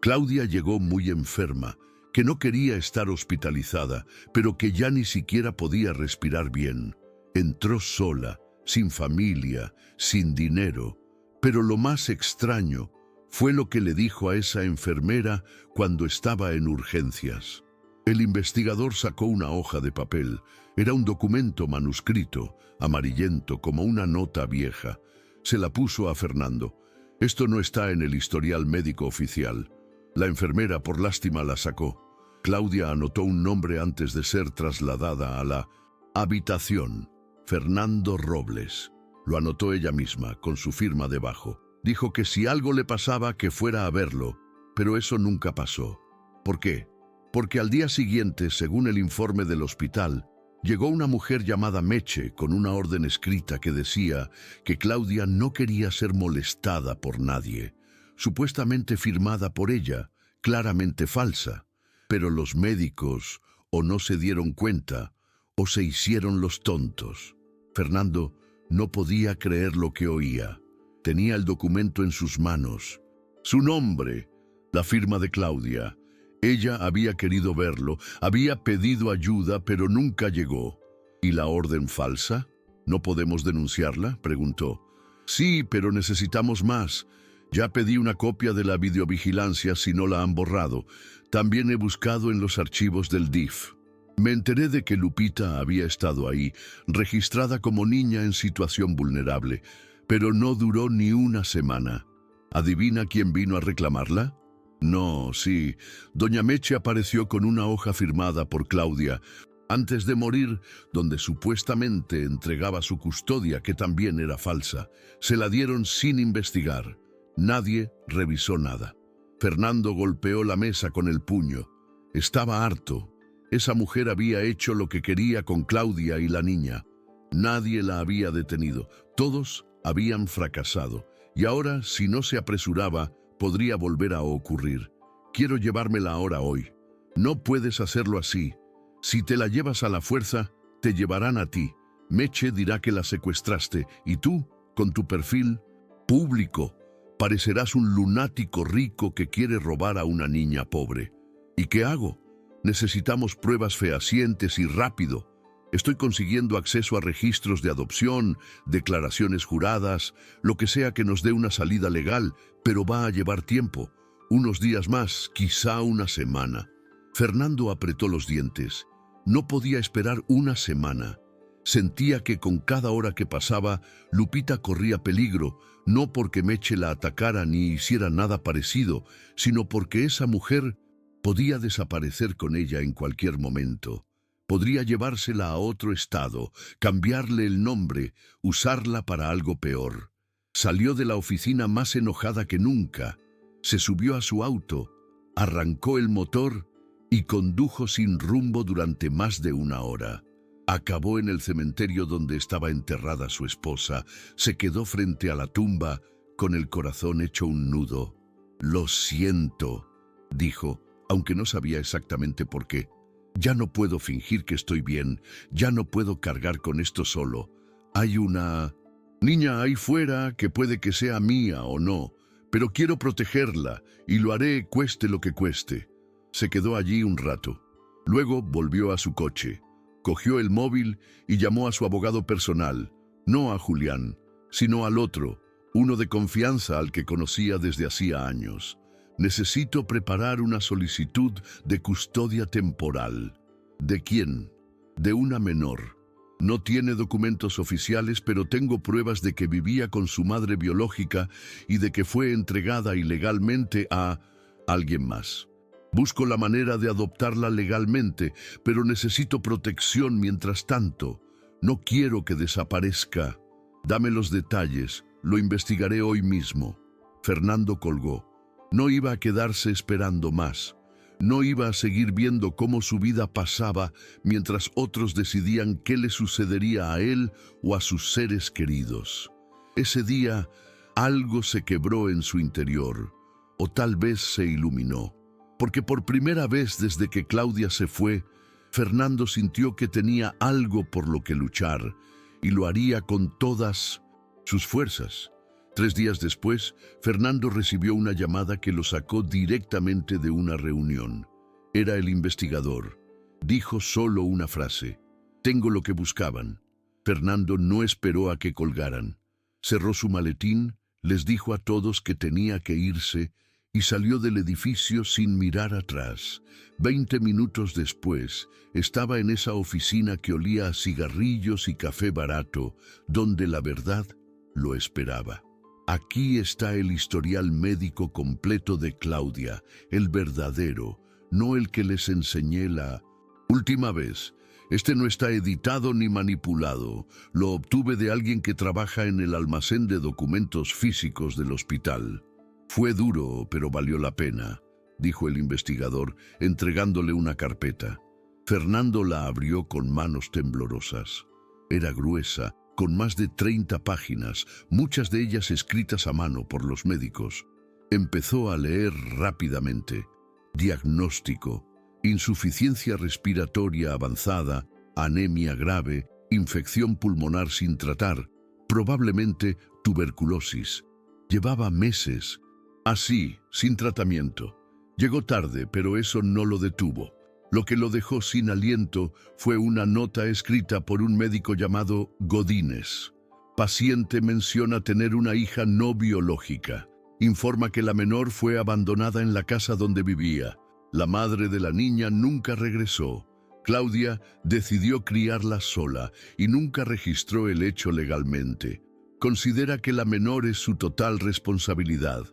Claudia llegó muy enferma, que no quería estar hospitalizada, pero que ya ni siquiera podía respirar bien. Entró sola, sin familia, sin dinero. Pero lo más extraño fue lo que le dijo a esa enfermera cuando estaba en urgencias». El investigador sacó una hoja de papel. Era un documento manuscrito, amarillento como una nota vieja. Se la puso a Fernando. «Esto no está en el historial médico oficial». La enfermera, por lástima, la sacó. Claudia anotó un nombre antes de ser trasladada a la habitación: Fernando Robles. Lo anotó ella misma, con su firma debajo. Dijo que si algo le pasaba, que fuera a verlo, pero eso nunca pasó. ¿Por qué? Porque al día siguiente, según el informe del hospital, llegó una mujer llamada Meche con una orden escrita que decía que Claudia no quería ser molestada por nadie, supuestamente firmada por ella, claramente falsa. Pero los médicos o no se dieron cuenta, ¿O se hicieron los tontos? Fernando no podía creer lo que oía. Tenía el documento en sus manos. Su nombre, la firma de Claudia. Ella había querido verlo, había pedido ayuda, pero nunca llegó. ¿Y la orden falsa? ¿No podemos denunciarla?, preguntó. Sí, pero necesitamos más. Ya pedí una copia de la videovigilancia si no la han borrado. También he buscado en los archivos del DIF. Me enteré de que Lupita había estado ahí, registrada como niña en situación vulnerable, pero no duró ni una semana. ¿Adivina quién vino a reclamarla? No, sí, doña Meche apareció con una hoja firmada por Claudia, antes de morir, donde supuestamente entregaba su custodia, que también era falsa. Se la dieron sin investigar. Nadie revisó nada. Fernando golpeó la mesa con el puño. Estaba harto. Esa mujer había hecho lo que quería con Claudia y la niña. Nadie la había detenido. Todos habían fracasado. Y ahora, si no se apresuraba, podría volver a ocurrir. Quiero llevármela ahora hoy. No puedes hacerlo así. Si te la llevas a la fuerza, te llevarán a ti. Meche dirá que la secuestraste y tú, con tu perfil público, parecerás un lunático rico que quiere robar a una niña pobre. ¿Y qué hago? Necesitamos pruebas fehacientes y rápido. Estoy consiguiendo acceso a registros de adopción, declaraciones juradas, lo que sea que nos dé una salida legal, pero va a llevar tiempo. Unos días más, quizá una semana. Fernando apretó los dientes. No podía esperar una semana. Sentía que con cada hora que pasaba, Lupita corría peligro, no porque Meche la atacara ni hiciera nada parecido, sino porque esa mujer podía desaparecer con ella en cualquier momento. Podría llevársela a otro estado, cambiarle el nombre, usarla para algo peor. Salió de la oficina más enojada que nunca. Se subió a su auto, arrancó el motor y condujo sin rumbo durante más de una hora. Acabó en el cementerio donde estaba enterrada su esposa. Se quedó frente a la tumba, con el corazón hecho un nudo. «Lo siento», dijo, aunque no sabía exactamente por qué. «Ya no puedo fingir que estoy bien, ya no puedo cargar con esto solo. Hay una niña ahí fuera que puede que sea mía o no, pero quiero protegerla y lo haré cueste lo que cueste». Se quedó allí un rato. Luego volvió a su coche. Cogió el móvil y llamó a su abogado personal, no a Julián, sino al otro, uno de confianza al que conocía desde hacía años. «Necesito preparar una solicitud de custodia temporal». «¿De quién?» «De una menor. No tiene documentos oficiales, pero tengo pruebas de que vivía con su madre biológica y de que fue entregada ilegalmente a alguien más. Busco la manera de adoptarla legalmente, pero necesito protección mientras tanto. No quiero que desaparezca. Dame los detalles, lo investigaré hoy mismo». Fernando colgó. No iba a quedarse esperando más. No iba a seguir viendo cómo su vida pasaba mientras otros decidían qué le sucedería a él o a sus seres queridos. Ese día, algo se quebró en su interior, o tal vez se iluminó. Porque por primera vez desde que Claudia se fue, Fernando sintió que tenía algo por lo que luchar, y lo haría con todas sus fuerzas. 3 días después, Fernando recibió una llamada que lo sacó directamente de una reunión. Era el investigador. Dijo solo una frase: «Tengo lo que buscaban». Fernando no esperó a que colgaran. Cerró su maletín, les dijo a todos que tenía que irse y salió del edificio sin mirar atrás. 20 minutos después, estaba en esa oficina que olía a cigarrillos y café barato, donde la verdad lo esperaba. Aquí está el historial médico completo de Claudia, el verdadero, no el que les enseñé la última vez. Este no está editado ni manipulado. Lo obtuve de alguien que trabaja en el almacén de documentos físicos del hospital. Fue duro, pero valió la pena, dijo el investigador, entregándole una carpeta. Fernando la abrió con manos temblorosas. Era gruesa, con más de 30 páginas, muchas de ellas escritas a mano por los médicos. Empezó a leer rápidamente. Diagnóstico: insuficiencia respiratoria avanzada, anemia grave, infección pulmonar sin tratar, probablemente tuberculosis. Llevaba meses, así, sin tratamiento. Llegó tarde, pero eso no lo detuvo. Lo que lo dejó sin aliento fue una nota escrita por un médico llamado Godínez. Paciente menciona tener una hija no biológica. Informa que la menor fue abandonada en la casa donde vivía. La madre de la niña nunca regresó. Claudia decidió criarla sola y nunca registró el hecho legalmente. Considera que la menor es su total responsabilidad.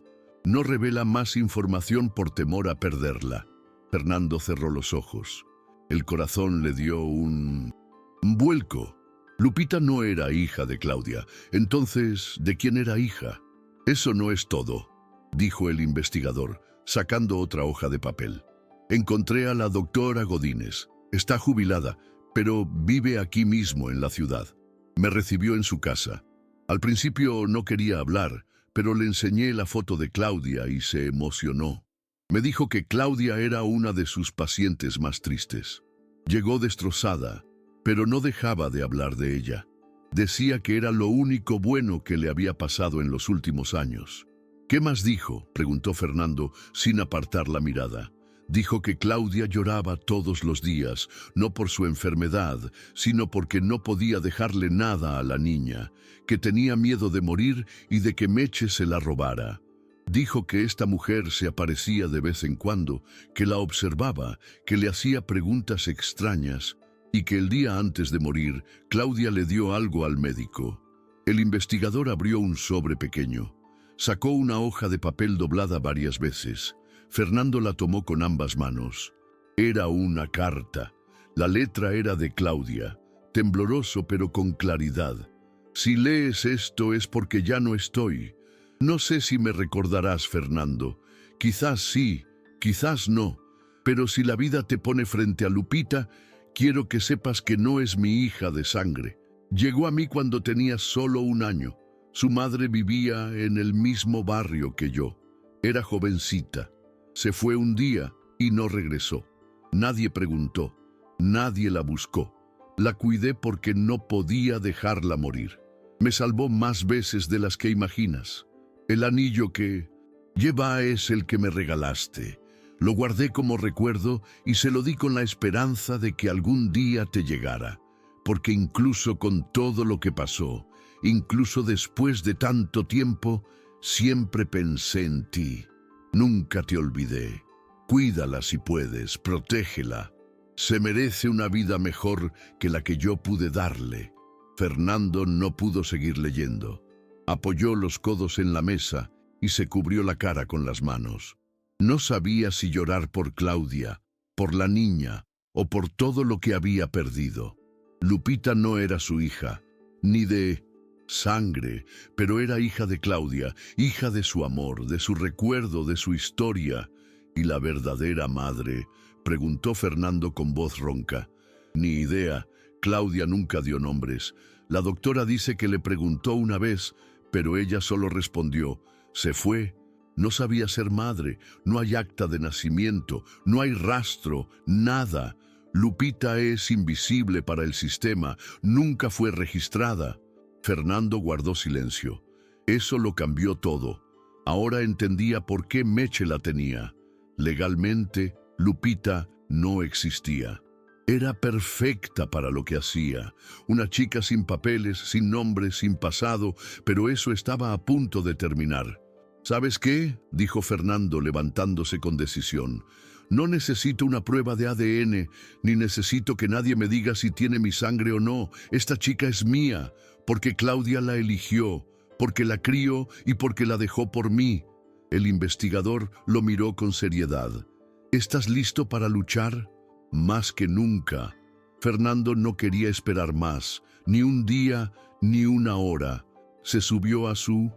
No revela más información por temor a perderla. Fernando cerró los ojos. El corazón le dio un vuelco. Lupita no era hija de Claudia. Entonces, ¿de quién era hija? Eso no es todo, dijo el investigador, sacando otra hoja de papel. Encontré a la doctora Godínez. Está jubilada, pero vive aquí mismo en la ciudad. Me recibió en su casa. Al principio no quería hablar, pero le enseñé la foto de Claudia y se emocionó. Me dijo que Claudia era una de sus pacientes más tristes. Llegó destrozada, pero no dejaba de hablar de ella. Decía que era lo único bueno que le había pasado en los últimos años. ¿Qué más dijo?, preguntó Fernando sin apartar la mirada. Dijo que Claudia lloraba todos los días, no por su enfermedad, sino porque no podía dejarle nada a la niña, que tenía miedo de morir y de que Meche se la robara. Dijo que esta mujer se aparecía de vez en cuando, que la observaba, que le hacía preguntas extrañas, y que el día antes de morir, Claudia le dio algo al médico. El investigador abrió un sobre pequeño. Sacó una hoja de papel doblada varias veces. Fernando la tomó con ambas manos. Era una carta. La letra era de Claudia, tembloroso pero con claridad. Si lees esto es porque ya no estoy. No sé si me recordarás, Fernando. Quizás sí, quizás no. Pero si la vida te pone frente a Lupita, quiero que sepas que no es mi hija de sangre. Llegó a mí cuando tenía solo 1 año. Su madre vivía en el mismo barrio que yo. Era jovencita. Se fue un día y no regresó. Nadie preguntó, nadie la buscó. La cuidé porque no podía dejarla morir. Me salvó más veces de las que imaginas. El anillo que lleva es el que me regalaste. Lo guardé como recuerdo y se lo di con la esperanza de que algún día te llegara. Porque incluso con todo lo que pasó, incluso después de tanto tiempo, siempre pensé en ti. Nunca te olvidé. Cuídala si puedes, protégela. Se merece una vida mejor que la que yo pude darle. Fernando no pudo seguir leyendo. Apoyó los codos en la mesa y se cubrió la cara con las manos. No sabía si llorar por Claudia, por la niña o por todo lo que había perdido. Lupita no era su hija, ni de sangre, pero era hija de Claudia, hija de su amor, de su recuerdo, de su historia. ¿Y la verdadera madre?, preguntó Fernando con voz ronca. Ni idea, Claudia nunca dio nombres. La doctora dice que le preguntó una vez, pero ella solo respondió, se fue. No sabía ser madre, no hay acta de nacimiento, no hay rastro, nada. Lupita es invisible para el sistema, nunca fue registrada. Fernando guardó silencio. Eso lo cambió todo. Ahora entendía por qué Meche la tenía. Legalmente, Lupita no existía. Era perfecta para lo que hacía. Una chica sin papeles, sin nombre, sin pasado, pero eso estaba a punto de terminar. ¿Sabes qué?, dijo Fernando levantándose con decisión. No necesito una prueba de ADN, ni necesito que nadie me diga si tiene mi sangre o no. Esta chica es mía, porque Claudia la eligió, porque la crió y porque la dejó por mí. El investigador lo miró con seriedad. ¿Estás listo para luchar? Más que nunca. Fernando no quería esperar más, ni un día, ni una hora. Se subió a su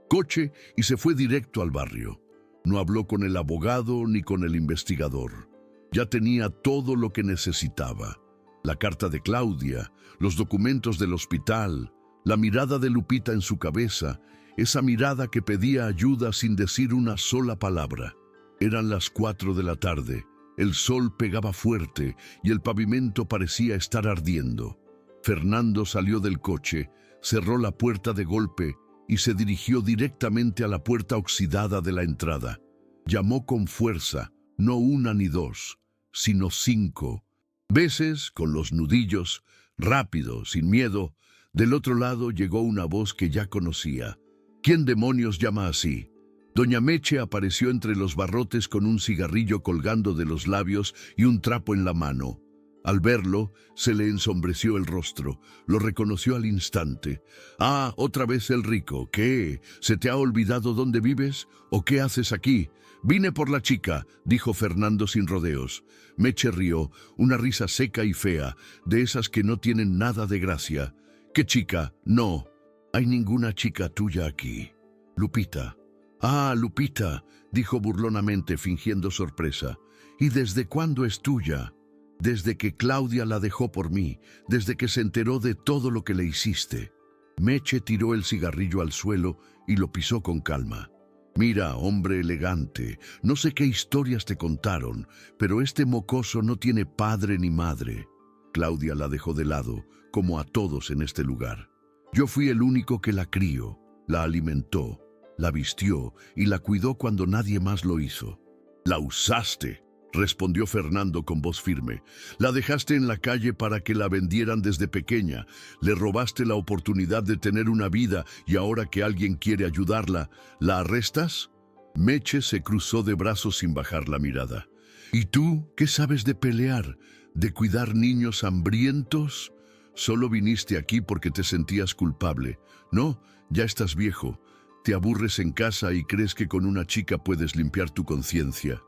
coche y se fue directo al barrio. No habló con el abogado ni con el investigador. Ya tenía todo lo que necesitaba. La carta de Claudia, los documentos del hospital, la mirada de Lupita en su cabeza, esa mirada que pedía ayuda sin decir una sola palabra. Eran las 4 de la tarde. El sol pegaba fuerte y el pavimento parecía estar ardiendo. Fernando salió del coche, cerró la puerta de golpe y se dirigió directamente a la puerta oxidada de la entrada. Llamó con fuerza, no una ni dos, sino 5 veces, con los nudillos, rápido, sin miedo. Del otro lado llegó una voz que ya conocía. ¿Quién demonios llama así? Doña Meche apareció entre los barrotes con un cigarrillo colgando de los labios y un trapo en la mano. Al verlo, se le ensombreció el rostro. Lo reconoció al instante. «Ah, otra vez el rico. ¿Qué? ¿Se te ha olvidado dónde vives? ¿O qué haces aquí?» «Vine por la chica», dijo Fernando sin rodeos. Meche rió, una risa seca y fea, de esas que no tienen nada de gracia. «¿Qué chica? No. Hay ninguna chica tuya aquí. Lupita». «Ah, Lupita», dijo burlonamente, fingiendo sorpresa. «¿Y desde cuándo es tuya?» «Desde que Claudia la dejó por mí, desde que se enteró de todo lo que le hiciste». Meche tiró el cigarrillo al suelo y lo pisó con calma. «Mira, hombre elegante, no sé qué historias te contaron, pero este mocoso no tiene padre ni madre». Claudia la dejó de lado, como a todos en este lugar. «Yo fui el único que la crió, la alimentó, la vistió y la cuidó cuando nadie más lo hizo». «La usaste», respondió Fernando con voz firme. «La dejaste en la calle para que la vendieran desde pequeña. Le robaste la oportunidad de tener una vida y ahora que alguien quiere ayudarla, ¿la arrestas?» Meche se cruzó de brazos sin bajar la mirada. «¿Y tú qué sabes de pelear? ¿De cuidar niños hambrientos? Solo viniste aquí porque te sentías culpable. No, ya estás viejo. Te aburres en casa y crees que con una chica puedes limpiar tu conciencia».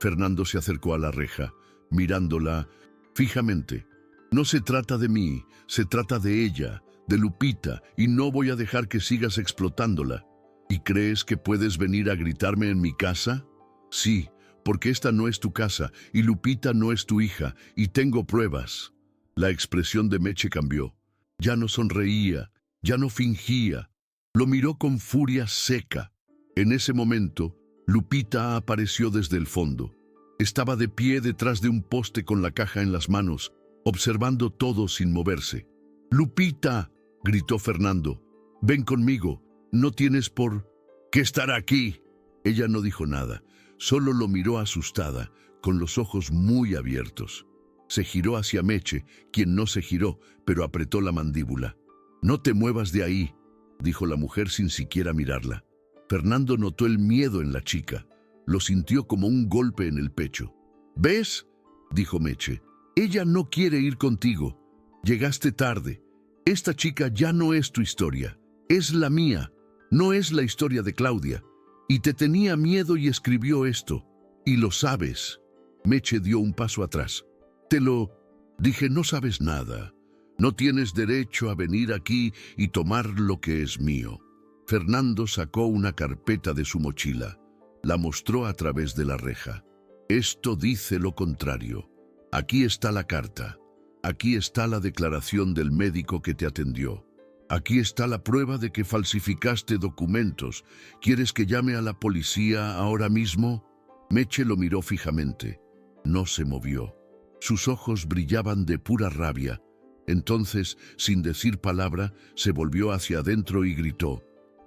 Fernando se acercó a la reja, mirándola fijamente. «No se trata de mí, se trata de ella, de Lupita, y no voy a dejar que sigas explotándola». «¿Y crees que puedes venir a gritarme en mi casa?» «Sí, porque esta no es tu casa, y Lupita no es tu hija, y tengo pruebas». La expresión de Meche cambió. Ya no sonreía, ya no fingía. Lo miró con furia seca. En ese momento, Lupita apareció desde el fondo. Estaba de pie detrás de un poste con la caja en las manos, observando todo sin moverse. «¡Lupita!», gritó Fernando. «Ven conmigo. No tienes por qué estar aquí». Ella no dijo nada, solo lo miró asustada, con los ojos muy abiertos. Se giró hacia Meche, quien no se giró, pero apretó la mandíbula. «No te muevas de ahí», dijo la mujer sin siquiera mirarla. Fernando notó el miedo en la chica. Lo sintió como un golpe en el pecho. «¿Ves?», dijo Meche. «Ella no quiere ir contigo. Llegaste tarde. Esta chica ya no es tu historia. Es la mía. No es la historia de Claudia. Y te tenía miedo y escribió esto. Y lo sabes». Meche dio un paso atrás. «Te lo dije, no sabes nada. No tienes derecho a venir aquí y tomar lo que es mío». Fernando sacó una carpeta de su mochila. La mostró a través de la reja. «Esto dice lo contrario. Aquí está la carta. Aquí está la declaración del médico que te atendió. Aquí está la prueba de que falsificaste documentos. ¿Quieres que llame a la policía ahora mismo?» Meche lo miró fijamente. No se movió. Sus ojos brillaban de pura rabia. Entonces, sin decir palabra, se volvió hacia adentro y gritó: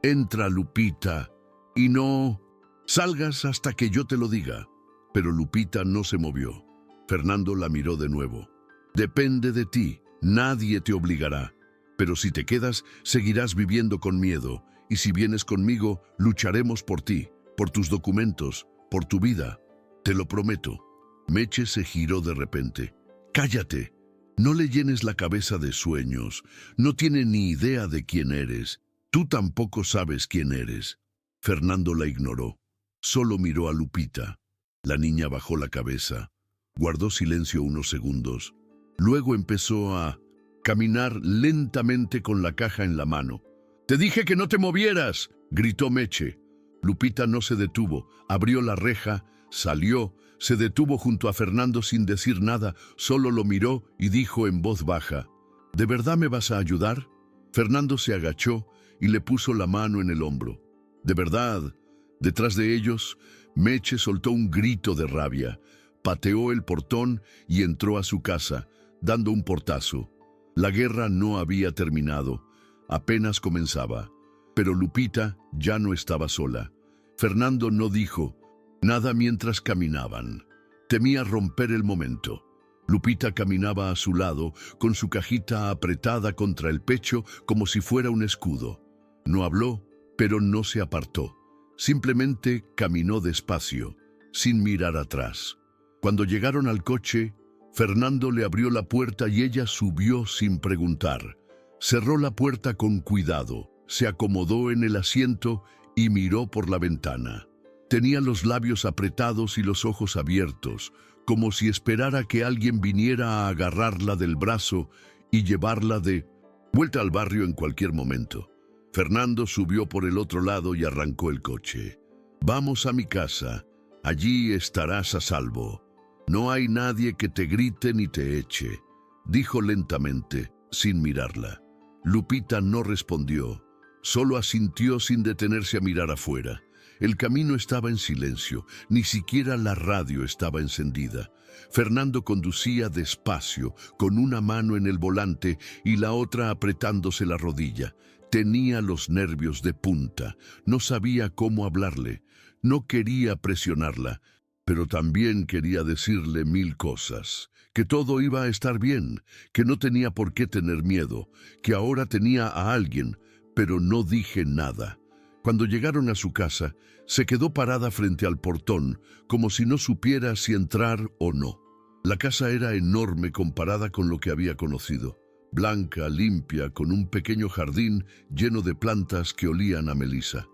«Entra, Lupita, y no salgas hasta que yo te lo diga». Pero Lupita no se movió. Fernando la miró de nuevo. «Depende de ti, nadie te obligará. Pero si te quedas, seguirás viviendo con miedo. Y si vienes conmigo, lucharemos por ti, por tus documentos, por tu vida. Te lo prometo». Meche se giró de repente. «Cállate. No le llenes la cabeza de sueños. No tiene ni idea de quién eres. Tú tampoco sabes quién eres». Fernando la ignoró. Solo miró a Lupita. La niña bajó la cabeza. Guardó silencio unos segundos. Luego empezó a caminar lentamente con la caja en la mano. «Te dije que no te movieras», gritó Meche. Lupita no se detuvo. Abrió la reja, salió, se detuvo junto a Fernando sin decir nada, solo lo miró y dijo en voz baja: «¿De verdad me vas a ayudar?». Fernando se agachó y le puso la mano en el hombro. «¿De verdad?». Detrás de ellos, Meche soltó un grito de rabia. pateó el portón y entró a su casa, dando un portazo. La guerra no había terminado, apenas comenzaba. Pero Lupita ya no estaba sola. Fernando no dijo nada mientras caminaban. Temía romper el momento. Lupita caminaba a su lado, con su cajita apretada contra el pecho como si fuera un escudo. No habló, pero no se apartó. Simplemente caminó despacio, sin mirar atrás. Cuando llegaron al coche, Fernando le abrió la puerta y ella subió sin preguntar. Cerró la puerta con cuidado, se acomodó en el asiento y miró por la ventana. Tenía los labios apretados y los ojos abiertos, como si esperara que alguien viniera a agarrarla del brazo y llevarla de vuelta al barrio en cualquier momento. Fernando subió por el otro lado y arrancó el coche. «Vamos a mi casa. Allí estarás a salvo. No hay nadie que te grite ni te eche», dijo lentamente, sin mirarla. Lupita no respondió, solo asintió sin detenerse a mirar afuera. El camino estaba en silencio, ni siquiera la radio estaba encendida. Fernando conducía despacio, con una mano en el volante y la otra apretándose la rodilla. Tenía los nervios de punta, no sabía cómo hablarle, no quería presionarla, pero también quería decirle 1000 cosas, que todo iba a estar bien, que no tenía por qué tener miedo, que ahora tenía a alguien, pero no dije nada. Cuando llegaron a su casa, se quedó parada frente al portón, como si no supiera si entrar o no. La casa era enorme comparada con lo que había conocido. Blanca, limpia, con un pequeño jardín lleno de plantas que olían a melisa.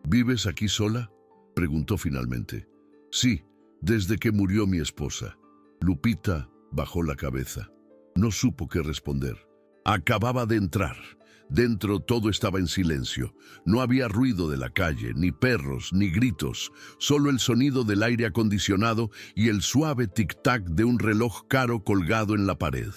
«¿Vives aquí sola?», preguntó finalmente. «Sí, desde que murió mi esposa». Lupita bajó la cabeza. No supo qué responder. Acababa de entrar. Dentro todo estaba en silencio. No había ruido de la calle, ni perros, ni gritos, solo el sonido del aire acondicionado y el suave tic-tac de un reloj caro colgado en la pared.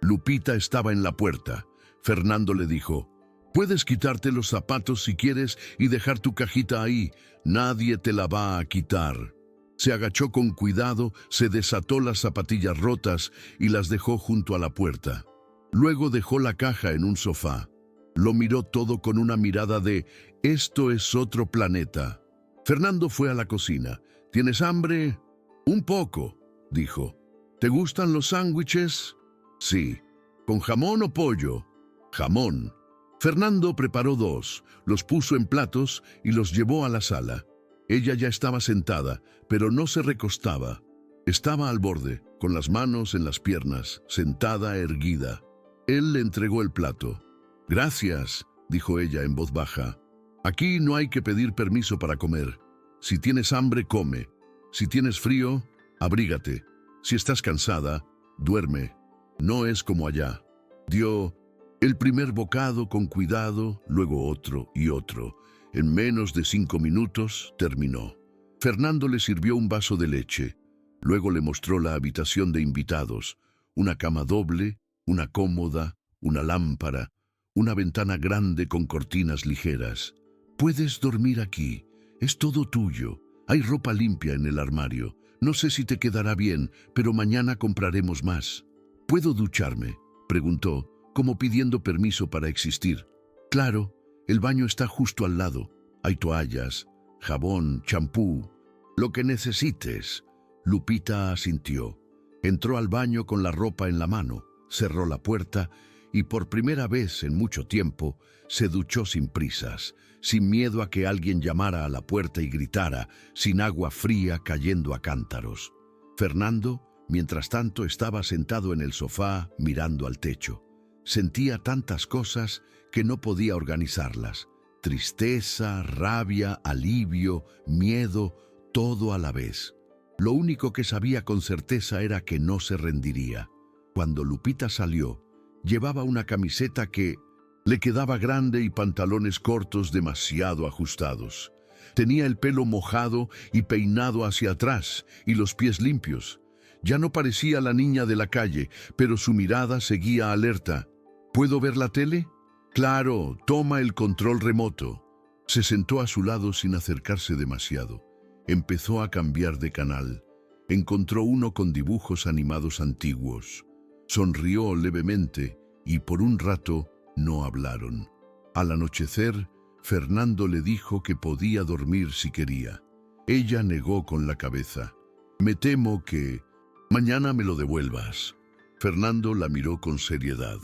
Lupita estaba en la puerta. Fernando le dijo: «Puedes quitarte los zapatos si quieres y dejar tu cajita ahí. Nadie te la va a quitar». Se agachó con cuidado, se desató las zapatillas rotas y las dejó junto a la puerta. Luego dejó la caja en un sofá. Lo miró todo con una mirada de «esto es otro planeta». Fernando fue a la cocina. «¿Tienes hambre?» «Un poco», dijo. «¿Te gustan los sándwiches?» «Sí». «¿Con jamón o pollo?» «Jamón». Fernando preparó 2, los puso en platos y los llevó a la sala. Ella ya estaba sentada, pero no se recostaba. Estaba al borde, con las manos en las piernas, sentada erguida. Él le entregó el plato. «Gracias», dijo ella en voz baja. «Aquí no hay que pedir permiso para comer. Si tienes hambre, come. Si tienes frío, abrígate. Si estás cansada, duerme. No es como allá». Dio el primer bocado con cuidado, luego otro y otro. En menos de 5 minutos terminó. Fernando le sirvió un vaso de leche. Luego le mostró la habitación de invitados. Una cama doble, una cómoda, una lámpara, una ventana grande con cortinas ligeras. «Puedes dormir aquí. Es todo tuyo. Hay ropa limpia en el armario. No sé si te quedará bien, pero mañana compraremos más». «¿Puedo ducharme?», preguntó, como pidiendo permiso para existir. «Claro, el baño está justo al lado. Hay toallas, jabón, champú, lo que necesites». Lupita asintió. Entró al baño con la ropa en la mano, cerró la puerta y por primera vez en mucho tiempo se duchó sin prisas, sin miedo a que alguien llamara a la puerta y gritara, sin agua fría cayendo a cántaros. Fernando, mientras tanto, estaba sentado en el sofá mirando al techo. Sentía tantas cosas que no podía organizarlas. Tristeza, rabia, alivio, miedo, todo a la vez. Lo único que sabía con certeza era que no se rendiría. Cuando Lupita salió, llevaba una camiseta que le quedaba grande y pantalones cortos demasiado ajustados. Tenía el pelo mojado y peinado hacia atrás y los pies limpios. Ya no parecía la niña de la calle, pero su mirada seguía alerta. «¿Puedo ver la tele?» «Claro, toma el control remoto». Se sentó a su lado sin acercarse demasiado. Empezó a cambiar de canal. encontró uno con dibujos animados antiguos. Sonrió levemente y por un rato no hablaron. Al anochecer, Fernando le dijo que podía dormir si quería. Ella negó con la cabeza. «Me temo que mañana me lo devuelvas». Fernando la miró con seriedad.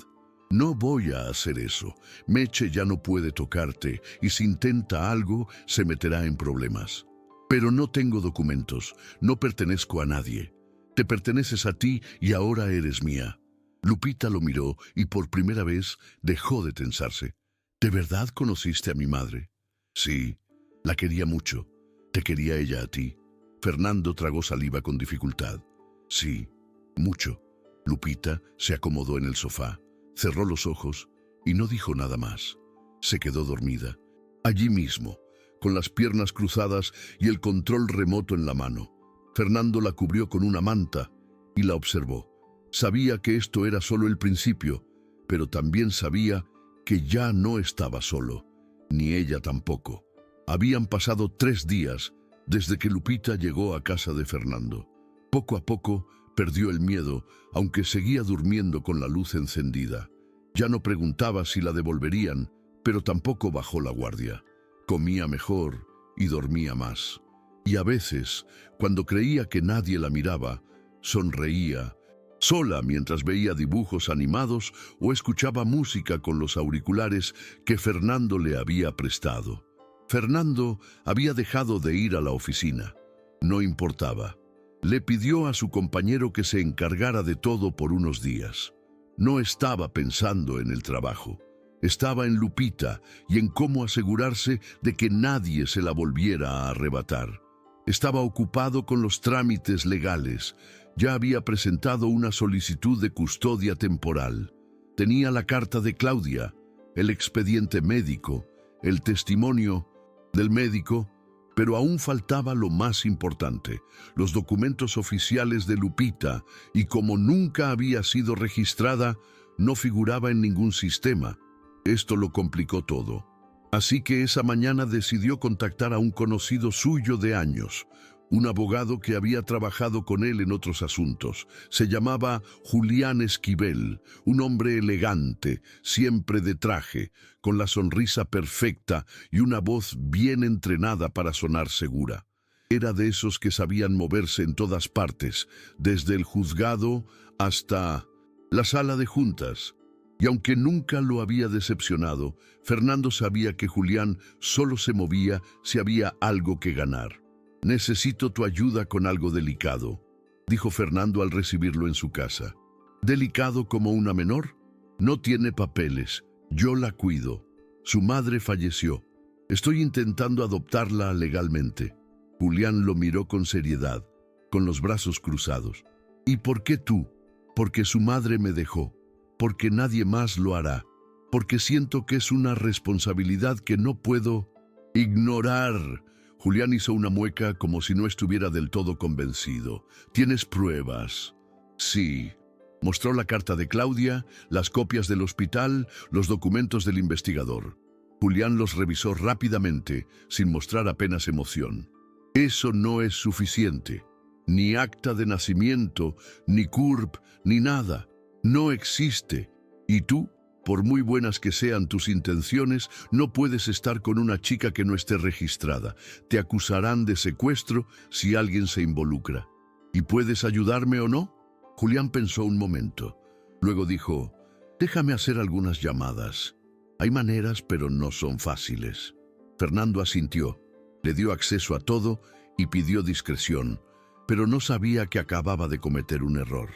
«No voy a hacer eso. Meche ya no puede tocarte y si intenta algo se meterá en problemas. Pero no tengo documentos, no pertenezco a nadie. Te perteneces a ti y ahora eres mía». Lupita lo miró y por primera vez dejó de tensarse. «¿De verdad conociste a mi madre?» «Sí, la quería mucho. Te quería ella a ti». Fernando tragó saliva con dificultad. «Sí, mucho». Lupita se acomodó en el sofá, cerró los ojos y no dijo nada más. Se quedó dormida, allí mismo, con las piernas cruzadas y el control remoto en la mano. Fernando la cubrió con una manta y la observó. Sabía que esto era solo el principio, pero también sabía que ya no estaba solo, ni ella tampoco. Habían pasado 3 días desde que Lupita llegó a casa de Fernando. Poco a poco perdió el miedo, aunque seguía durmiendo con la luz encendida. Ya no preguntaba si la devolverían, pero tampoco bajó la guardia. Comía mejor y dormía más. Y a veces, cuando creía que nadie la miraba, sonreía, sola mientras veía dibujos animados o escuchaba música con los auriculares que Fernando le había prestado. Fernando había dejado de ir a la oficina. No importaba. Le pidió a su compañero que se encargara de todo por unos días. No estaba pensando en el trabajo. Estaba en Lupita y en cómo asegurarse de que nadie se la volviera a arrebatar. Estaba ocupado con los trámites legales. Ya había presentado una solicitud de custodia temporal. Tenía la carta de Claudia, el expediente médico, el testimonio del médico, pero aún faltaba lo más importante, los documentos oficiales de Lupita, y como nunca había sido registrada, no figuraba en ningún sistema. Esto lo complicó todo. Así que esa mañana decidió contactar a un conocido suyo de años, un abogado que había trabajado con él en otros asuntos. Se llamaba Julián Esquivel, un hombre elegante, siempre de traje, con la sonrisa perfecta y una voz bien entrenada para sonar segura. Era de esos que sabían moverse en todas partes, desde el juzgado hasta la sala de juntas. Y aunque nunca lo había decepcionado, Fernando sabía que Julián solo se movía si había algo que ganar. «Necesito tu ayuda con algo delicado», dijo Fernando al recibirlo en su casa. «¿Delicado como una menor? No tiene papeles. Yo la cuido. Su madre falleció. Estoy intentando adoptarla legalmente». Julián lo miró con seriedad, con los brazos cruzados. «¿Y por qué tú?» «Porque su madre me dejó. Porque nadie más lo hará. Porque siento que es una responsabilidad que no puedo ignorar». Julián hizo una mueca como si no estuviera del todo convencido. «¿Tienes pruebas?» «Sí». Mostró la carta de Claudia, las copias del hospital, los documentos del investigador. Julián los revisó rápidamente, sin mostrar apenas emoción. «Eso no es suficiente. Ni acta de nacimiento, ni CURP, ni nada. No existe. ¿Y tú? Por muy buenas que sean tus intenciones, no puedes estar con una chica que no esté registrada. Te acusarán de secuestro si alguien se involucra. ¿Y puedes ayudarme o no?» Julián pensó un momento. Luego dijo: «Déjame hacer algunas llamadas. Hay maneras, pero no son fáciles». Fernando asintió, le dio acceso a todo y pidió discreción, pero no sabía que acababa de cometer un error.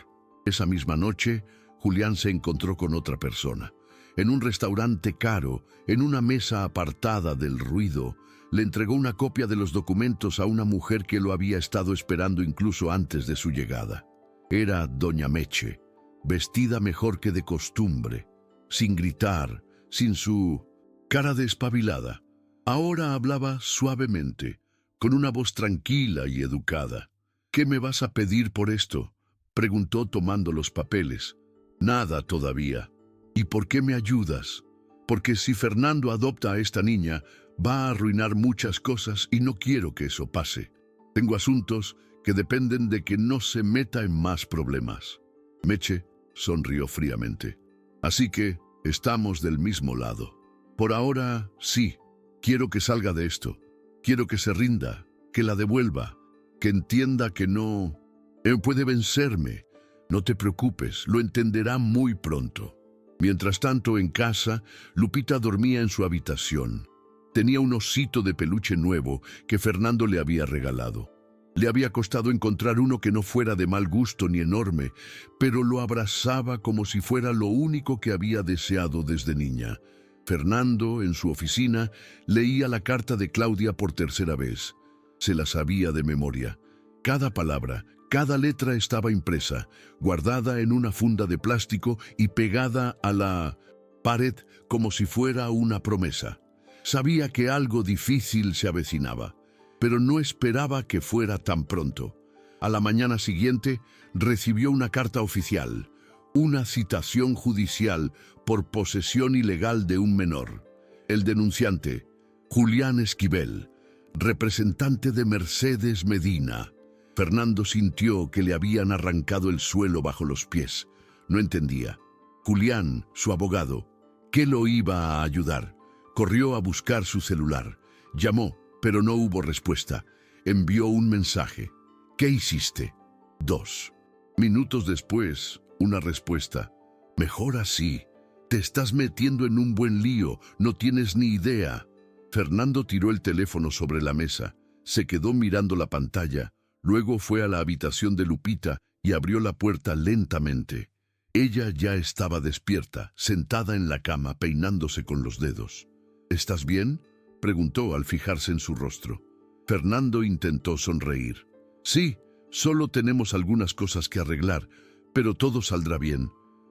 Esa misma noche, Julián se encontró con otra persona. En un restaurante caro, en una mesa apartada del ruido, le entregó una copia de los documentos a una mujer que lo había estado esperando incluso antes de su llegada. Era doña Meche, vestida mejor que de costumbre, sin gritar, sin su cara despabilada. Ahora hablaba suavemente, con una voz tranquila y educada. «¿Qué me vas a pedir por esto?», preguntó tomando los papeles. «Nada todavía». «¿Y por qué me ayudas?» «Porque si Fernando adopta a esta niña, va a arruinar muchas cosas y no quiero que eso pase. Tengo asuntos que dependen de que no se meta en más problemas. Meche sonrió fríamente. Así que estamos del mismo lado. Por ahora, sí. Quiero que salga de esto. Quiero que se rinda, que la devuelva, que entienda que no... Él puede vencerme. No te preocupes, lo entenderá muy pronto. Mientras tanto, en casa, Lupita dormía en su habitación. Tenía un osito de peluche nuevo que Fernando le había regalado. Le había costado encontrar uno que no fuera de mal gusto ni enorme, pero lo abrazaba como si fuera lo único que había deseado desde niña. Fernando, en su oficina, leía la carta de Claudia por tercera vez. Se la sabía de memoria. Cada palabra, cada letra estaba impresa, guardada en una funda de plástico y pegada a la pared como si fuera una promesa. Sabía que algo difícil se avecinaba, pero no esperaba que fuera tan pronto. A la mañana siguiente recibió una carta oficial, una citación judicial por posesión ilegal de un menor. El denunciante, Julián Esquivel, representante de Mercedes Medina. Fernando sintió que le habían arrancado el suelo bajo los pies. No entendía. Julián, su abogado, ¿qué lo iba a ayudar? Corrió a buscar su celular. Llamó, pero no hubo respuesta. Envió un mensaje. ¿Qué hiciste? 2 minutos después, una respuesta. Mejor así. Te estás metiendo en un buen lío. No tienes ni idea. Fernando tiró el teléfono sobre la mesa. Se quedó mirando la pantalla. Luego fue a la habitación de Lupita y abrió la puerta lentamente. Ella ya estaba despierta, sentada en la cama, peinándose con los dedos. ¿Estás bien?, preguntó al fijarse en su rostro. Fernando intentó sonreír. Sí, solo tenemos algunas cosas que arreglar, pero todo saldrá bien.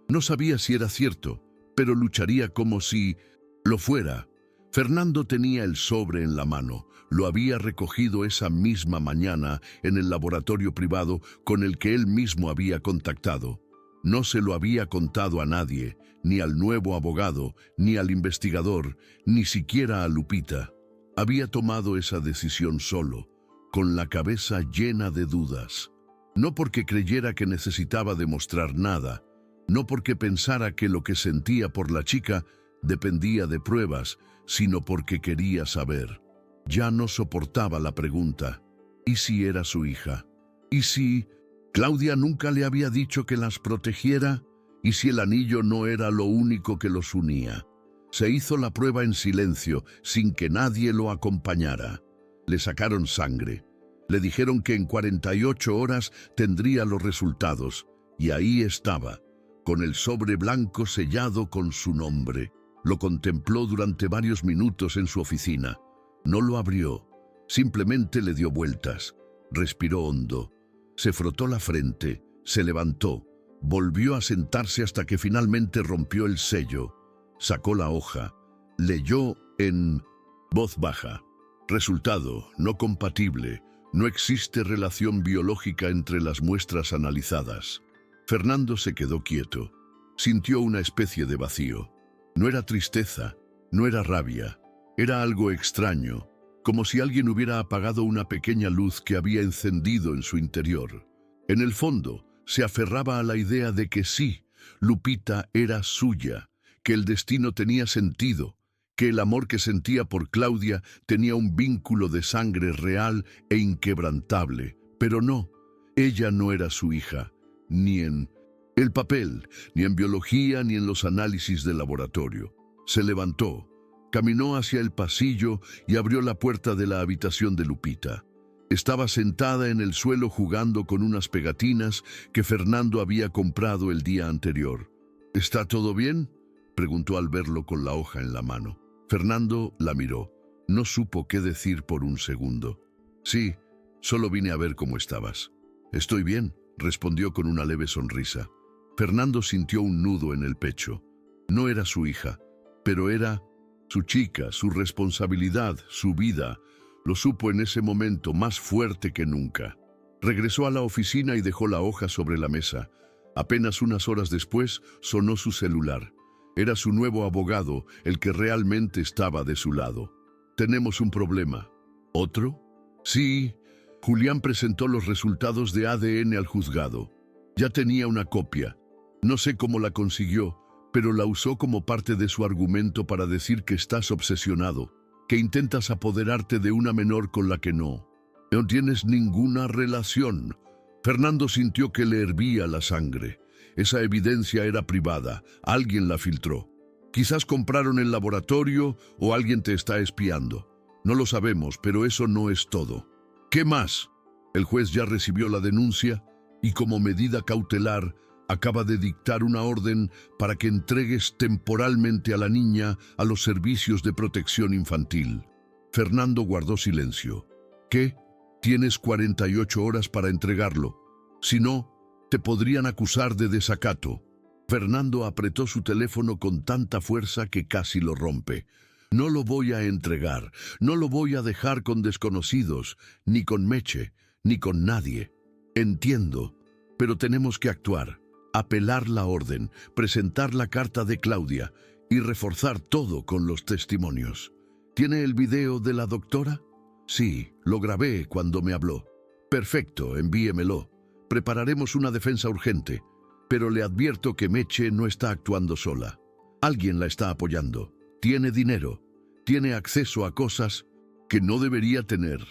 No sabía si era cierto, pero lucharía como si lo fuera. Fernando tenía el sobre en la mano. Lo había recogido esa misma mañana en el laboratorio privado con el que él mismo había contactado. No se lo había contado a nadie, ni al nuevo abogado, ni al investigador, ni siquiera a Lupita. Había tomado esa decisión solo, con la cabeza llena de dudas. No porque creyera que necesitaba demostrar nada, no porque pensara que lo que sentía por la chica dependía de pruebas, sino porque quería saber. Ya no soportaba la pregunta. ¿Y si era su hija? ¿Y si Claudia nunca le había dicho que las protegiera? ¿Y si el anillo no era lo único que los unía? Se hizo la prueba en silencio, sin que nadie lo acompañara. Le sacaron sangre. Le dijeron que en 48 horas tendría los resultados. Y ahí estaba, con el sobre blanco sellado con su nombre. Lo contempló durante varios minutos en su oficina. No lo abrió, simplemente le dio vueltas. Respiró hondo, se frotó la frente, se levantó, volvió a sentarse hasta que finalmente rompió el sello. Sacó la hoja, leyó en voz baja. Resultado: no compatible. No existe relación biológica entre las muestras analizadas. Fernando se quedó quieto. Sintió una especie de vacío. No era tristeza, no era rabia. Era algo extraño, como si alguien hubiera apagado una pequeña luz que había encendido en su interior. En el fondo, se aferraba a la idea de que sí, Lupita era suya, que el destino tenía sentido, que el amor que sentía por Claudia tenía un vínculo de sangre real e inquebrantable. Pero no, ella no era su hija, ni en el papel, ni en biología, ni en los análisis de laboratorio. Se levantó. Caminó hacia el pasillo y abrió la puerta de la habitación de Lupita. Estaba sentada en el suelo jugando con unas pegatinas que Fernando había comprado el día anterior. ¿Está todo bien?, preguntó al verlo con la hoja en la mano. Fernando la miró. No supo qué decir por un segundo. Sí, solo vine a ver cómo estabas. Estoy bien, respondió con una leve sonrisa. Fernando sintió un nudo en el pecho. No era su hija, pero era su chica, su responsabilidad, su vida. Lo supo en ese momento más fuerte que nunca. Regresó a la oficina y dejó la hoja sobre la mesa. Apenas unas horas después sonó su celular. Era su nuevo abogado, el que realmente estaba de su lado. Tenemos un problema. ¿Otro? Sí, Julián presentó los resultados de ADN al juzgado. Ya tenía una copia. No sé cómo la consiguió, pero la usó como parte de su argumento para decir que estás obsesionado, que intentas apoderarte de una menor con la que no tienes ninguna relación. Fernando sintió que le hervía la sangre. Esa evidencia era privada. Alguien la filtró. Quizás compraron el laboratorio o alguien te está espiando. No lo sabemos, pero eso no es todo. ¿Qué más? El juez ya recibió la denuncia y como medida cautelar acaba de dictar una orden para que entregues temporalmente a la niña a los servicios de protección infantil. Fernando guardó silencio. ¿Qué? Tienes 48 horas para entregarlo. Si no, te podrían acusar de desacato. Fernando apretó su teléfono con tanta fuerza que casi lo rompe. No lo voy a entregar, no lo voy a dejar con desconocidos, ni con Meche, ni con nadie. Entiendo, pero tenemos que actuar, apelar la orden, presentar la carta de Claudia y reforzar todo con los testimonios. ¿Tiene el video de la doctora? Sí, lo grabé cuando me habló. Perfecto, envíemelo. Prepararemos una defensa urgente, pero le advierto que Meche no está actuando sola. Alguien la está apoyando. Tiene dinero. Tiene acceso a cosas que no debería tener.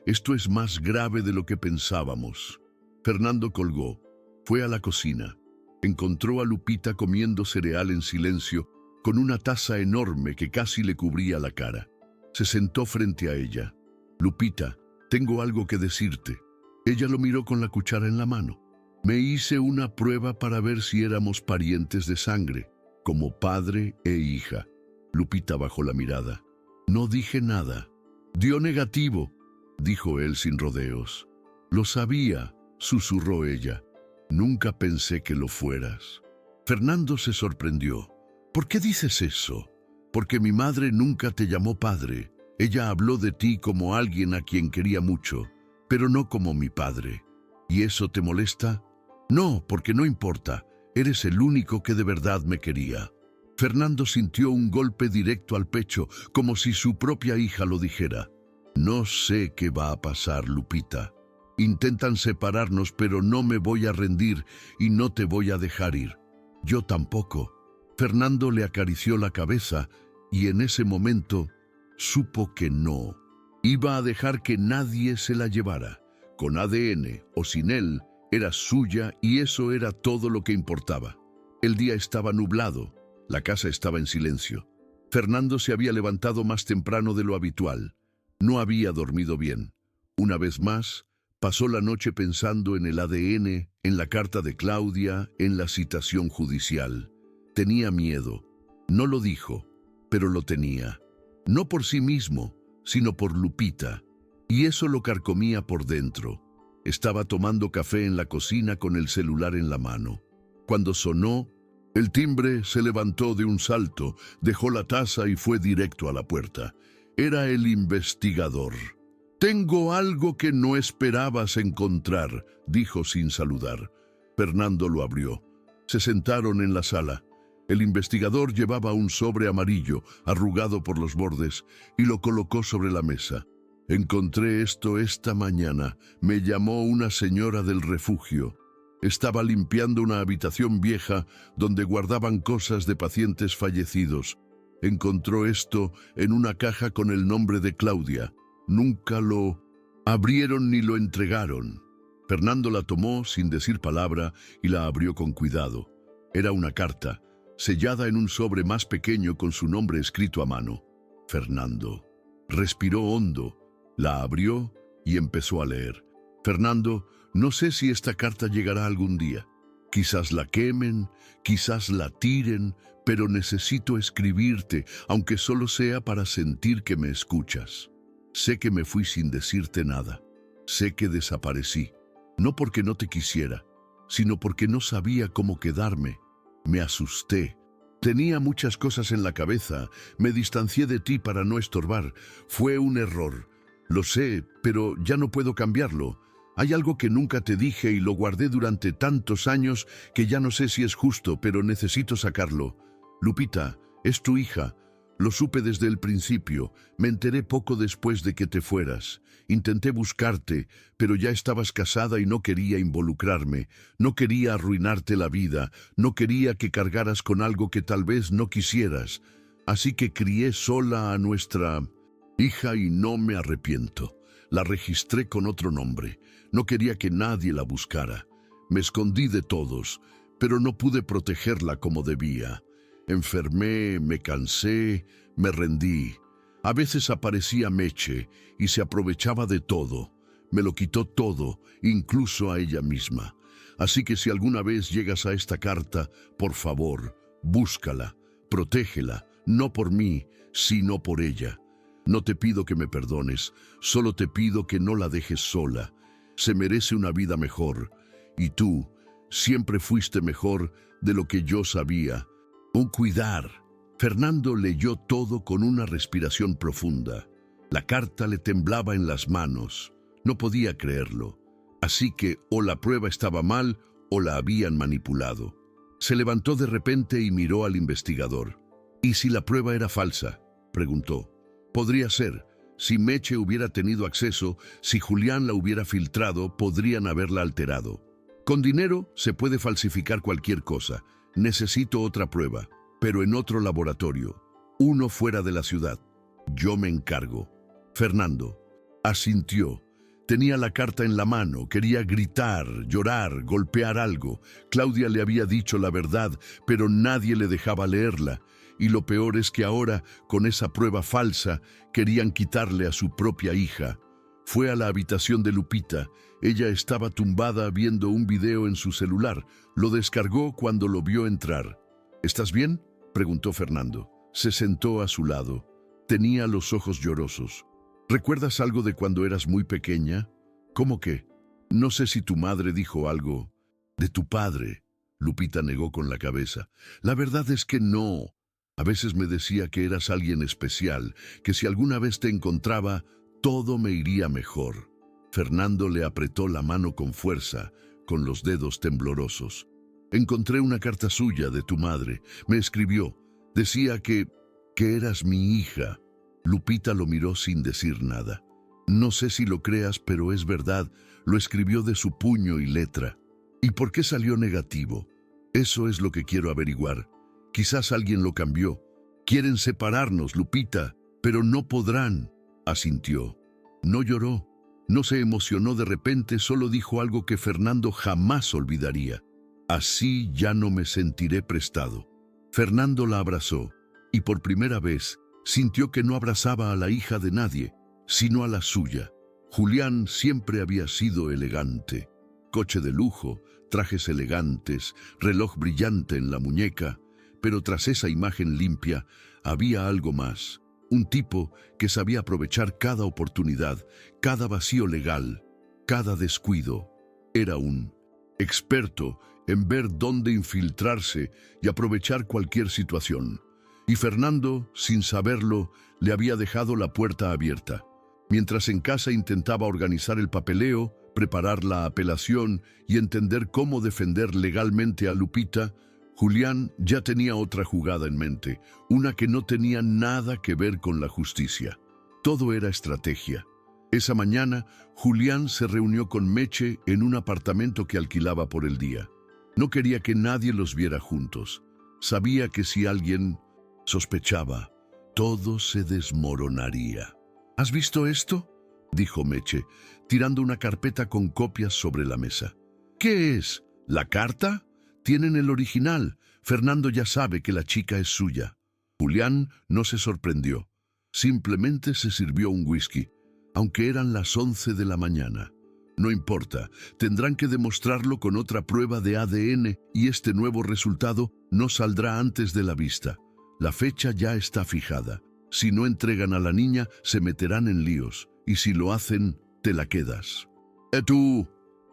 Esto es más grave de lo que pensábamos. Fernando colgó. Fue a la cocina. Encontró a Lupita comiendo cereal en silencio, con una taza enorme que casi le cubría la cara. Se sentó frente a ella. Lupita, tengo algo que decirte. Ella lo miró con la cuchara en la mano. Me hice una prueba para ver si éramos parientes de sangre, como padre e hija. Lupita bajó la mirada. No dije nada. Dio negativo, dijo él sin rodeos. Lo sabía, susurró ella. Nunca pensé que lo fueras. Fernando se sorprendió. ¿Por qué dices eso? Porque mi madre nunca te llamó padre. Ella habló de ti como alguien a quien quería mucho, pero no como mi padre. ¿Y eso te molesta? No, porque no importa. Eres el único que de verdad me quería. Fernando sintió un golpe directo al pecho, como si su propia hija lo dijera. No sé qué va a pasar, Lupita. Intentan separarnos, pero no me voy a rendir y no te voy a dejar ir. Yo tampoco. Fernando le acarició la cabeza y en ese momento supo que no. Iba a dejar que nadie se la llevara. Con ADN o sin él, era suya y eso era todo lo que importaba. El día estaba nublado. La casa estaba en silencio. Fernando se había levantado más temprano de lo habitual. No había dormido bien. Una vez más, pasó la noche pensando en el ADN, en la carta de Claudia, en la citación judicial. Tenía miedo. No lo dijo, pero lo tenía. No por sí mismo, sino por Lupita. Y eso lo carcomía por dentro. Estaba tomando café en la cocina con el celular en la mano. Cuando sonó, el timbre se levantó de un salto, dejó la taza y fue directo a la puerta. Era el investigador. «Tengo algo que no esperabas encontrar», dijo sin saludar. Fernando lo abrió. Se sentaron en la sala. El investigador llevaba un sobre amarillo, arrugado por los bordes, y lo colocó sobre la mesa. «Encontré esto esta mañana. Me llamó una señora del refugio. Estaba limpiando una habitación vieja donde guardaban cosas de pacientes fallecidos. Encontró esto en una caja con el nombre de Claudia. Nunca lo abrieron ni lo entregaron». Fernando la tomó sin decir palabra y la abrió con cuidado. Era una carta, sellada en un sobre más pequeño con su nombre escrito a mano. Fernando respiró hondo, la abrió y empezó a leer. «Fernando, no sé si esta carta llegará algún día. Quizás la quemen, quizás la tiren, pero necesito escribirte, aunque solo sea para sentir que me escuchas. Sé que me fui sin decirte nada. Sé que desaparecí, no porque no te quisiera, sino porque no sabía cómo quedarme. Me asusté. Tenía muchas cosas en la cabeza. Me distancié de ti para no estorbar. Fue un error. Lo sé, pero ya no puedo cambiarlo. Hay algo que nunca te dije y lo guardé durante tantos años que ya no sé si es justo, pero necesito sacarlo. Lupita, es tu hija. Lo supe desde el principio, me enteré poco después de que te fueras. Intenté buscarte, pero ya estabas casada y no quería involucrarme, no quería arruinarte la vida, no quería que cargaras con algo que tal vez no quisieras. Así que crié sola a nuestra hija y no me arrepiento. La registré con otro nombre. No quería que nadie la buscara. Me escondí de todos, pero no pude protegerla como debía. Enfermé, me cansé, me rendí. A veces aparecía Meche y se aprovechaba de todo. Me lo quitó todo, incluso a ella misma. Así que si alguna vez llegas a esta carta, por favor, búscala, protégela, no por mí, sino por ella. No te pido que me perdones, solo te pido que no la dejes sola. Se merece una vida mejor, y tú siempre fuiste mejor de lo que yo sabía. Un cuidar. Fernando leyó todo con una respiración profunda. La carta le temblaba en las manos. No podía creerlo. Así que o la prueba estaba mal o la habían manipulado. Se levantó de repente y miró al investigador. ¿Y si la prueba era falsa?, preguntó. Podría ser. Si Meche hubiera tenido acceso, si Julián la hubiera filtrado, podrían haberla alterado. Con dinero se puede falsificar cualquier cosa. Necesito otra prueba, pero en otro laboratorio. Uno fuera de la ciudad. Yo me encargo. Fernando asintió. Tenía la carta en la mano, quería gritar, llorar, golpear algo. Claudia le había dicho la verdad, pero nadie le dejaba leerla. Y lo peor es que ahora, con esa prueba falsa, querían quitarle a su propia hija. Fue a la habitación de Lupita. Ella estaba tumbada viendo un video en su celular. Lo descargó cuando lo vio entrar. ¿Estás bien?, preguntó Fernando. Se sentó a su lado. Tenía los ojos llorosos. ¿Recuerdas algo de cuando eras muy pequeña? ¿Cómo qué? No sé si tu madre dijo algo. ¿De tu padre? Lupita negó con la cabeza. La verdad es que no. A veces me decía que eras alguien especial, que si alguna vez te encontraba, todo me iría mejor. Fernando le apretó la mano con fuerza, con los dedos temblorosos. Encontré una carta suya de tu madre. Me escribió. Decía que eras mi hija. Lupita lo miró sin decir nada. No sé si lo creas, pero es verdad. Lo escribió de su puño y letra. ¿Y por qué salió negativo? Eso es lo que quiero averiguar. Quizás alguien lo cambió. Quieren separarnos, Lupita, pero no podrán, asintió. No lloró, no se emocionó de repente, solo dijo algo que Fernando jamás olvidaría. Así ya no me sentiré prestado. Fernando la abrazó, y por primera vez sintió que no abrazaba a la hija de nadie, sino a la suya. Julián siempre había sido elegante. Coche de lujo, trajes elegantes, reloj brillante en la muñeca. Pero tras esa imagen limpia había algo más. Un tipo que sabía aprovechar cada oportunidad, cada vacío legal, cada descuido. Era un experto en ver dónde infiltrarse y aprovechar cualquier situación. Y Fernando, sin saberlo, le había dejado la puerta abierta. Mientras en casa intentaba organizar el papeleo, preparar la apelación y entender cómo defender legalmente a Lupita, Julián ya tenía otra jugada en mente, una que no tenía nada que ver con la justicia. Todo era estrategia. Esa mañana, Julián se reunió con Meche en un apartamento que alquilaba por el día. No quería que nadie los viera juntos. Sabía que si alguien sospechaba, todo se desmoronaría. ¿Has visto esto?, dijo Meche, tirando una carpeta con copias sobre la mesa. ¿Qué es? ¿La carta? Tienen el original. Fernando ya sabe que la chica es suya. Julián no se sorprendió. Simplemente se sirvió un whisky, aunque eran las 11 de la mañana. No importa, tendrán que demostrarlo con otra prueba de ADN y este nuevo resultado no saldrá antes de la vista. La fecha ya está fijada. Si no entregan a la niña, se meterán en líos. Y si lo hacen, te la quedas. Tú.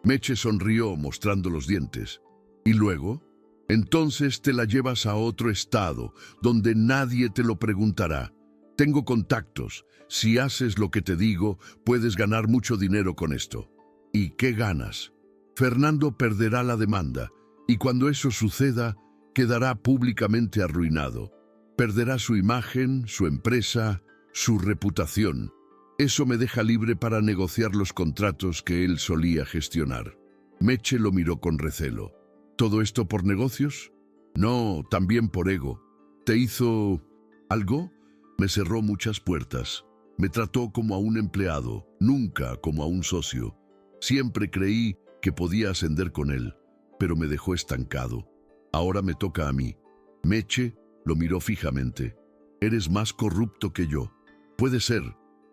Meche sonrió mostrando los dientes. ¿Y luego? Entonces te la llevas a otro estado, donde nadie te lo preguntará. Tengo contactos. Si haces lo que te digo, puedes ganar mucho dinero con esto. ¿Y qué ganas? Fernando perderá la demanda, y cuando eso suceda, quedará públicamente arruinado. Perderá su imagen, su empresa, su reputación. Eso me deja libre para negociar los contratos que él solía gestionar. Meche lo miró con recelo. ¿Todo esto por negocios? No, también por ego. ¿Te hizo algo? Me cerró muchas puertas. Me trató como a un empleado, nunca como a un socio. Siempre creí que podía ascender con él, pero me dejó estancado. Ahora me toca a mí. Meche lo miró fijamente. Eres más corrupto que yo. Puede ser,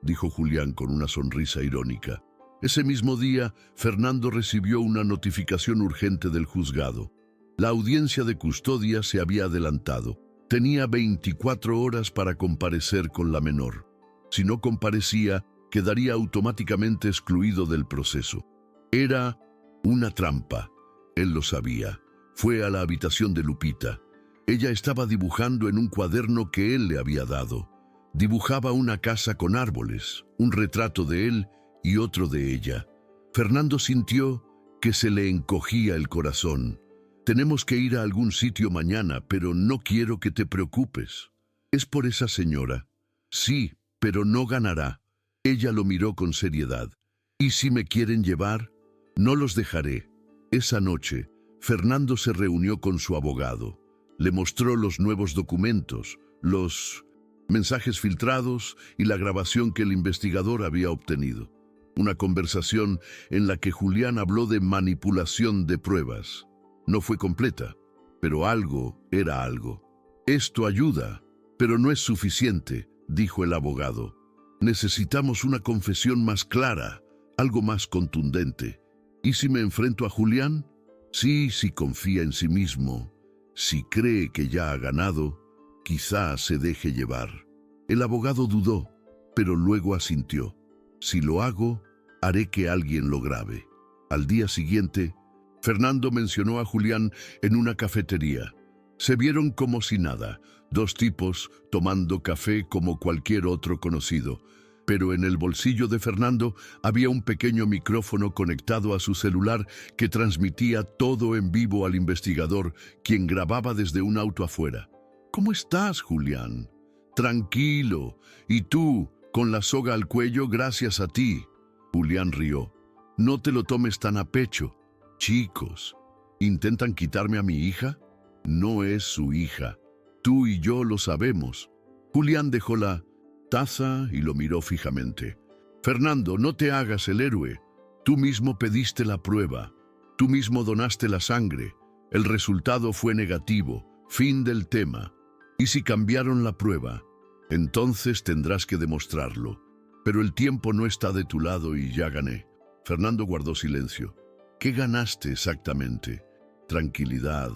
dijo Julián con una sonrisa irónica. Ese mismo día, Fernando recibió una notificación urgente del juzgado. La audiencia de custodia se había adelantado. Tenía 24 horas para comparecer con la menor. Si no comparecía, quedaría automáticamente excluido del proceso. Era una trampa. Él lo sabía. Fue a la habitación de Lupita. Ella estaba dibujando en un cuaderno que él le había dado. Dibujaba una casa con árboles, un retrato de él y otro de ella. Fernando sintió que se le encogía el corazón. Tenemos que ir a algún sitio mañana, pero no quiero que te preocupes. ¿Es por esa señora? Sí, pero no ganará. Ella lo miró con seriedad. ¿Y si me quieren llevar? No los dejaré. Esa noche, Fernando se reunió con su abogado. Le mostró los nuevos documentos, los mensajes filtrados y la grabación que el investigador había obtenido. Una conversación en la que Julián habló de manipulación de pruebas. No fue completa, pero algo era algo. Esto ayuda, pero no es suficiente, dijo el abogado. Necesitamos una confesión más clara, algo más contundente. ¿Y si me enfrento a Julián? Sí, si confía en sí mismo, si cree que ya ha ganado, quizá se deje llevar. El abogado dudó, pero luego asintió. Si lo hago, haré que alguien lo grabe. Al día siguiente, Fernando mencionó a Julián en una cafetería. Se vieron como si nada, dos tipos tomando café como cualquier otro conocido. Pero en el bolsillo de Fernando había un pequeño micrófono conectado a su celular que transmitía todo en vivo al investigador, quien grababa desde un auto afuera. ¿Cómo estás, Julián? Tranquilo. ¿Y tú, con la soga al cuello, gracias a ti? Julián rió. No te lo tomes tan a pecho. Chicos, ¿intentan quitarme a mi hija? No es su hija. Tú y yo lo sabemos. Julián dejó la taza y lo miró fijamente. Fernando, no te hagas el héroe. Tú mismo pediste la prueba. Tú mismo donaste la sangre. El resultado fue negativo. Fin del tema. ¿Y si cambiaron la prueba? Entonces tendrás que demostrarlo. Pero el tiempo no está de tu lado y ya gané. Fernando guardó silencio. ¿Qué ganaste exactamente? Tranquilidad,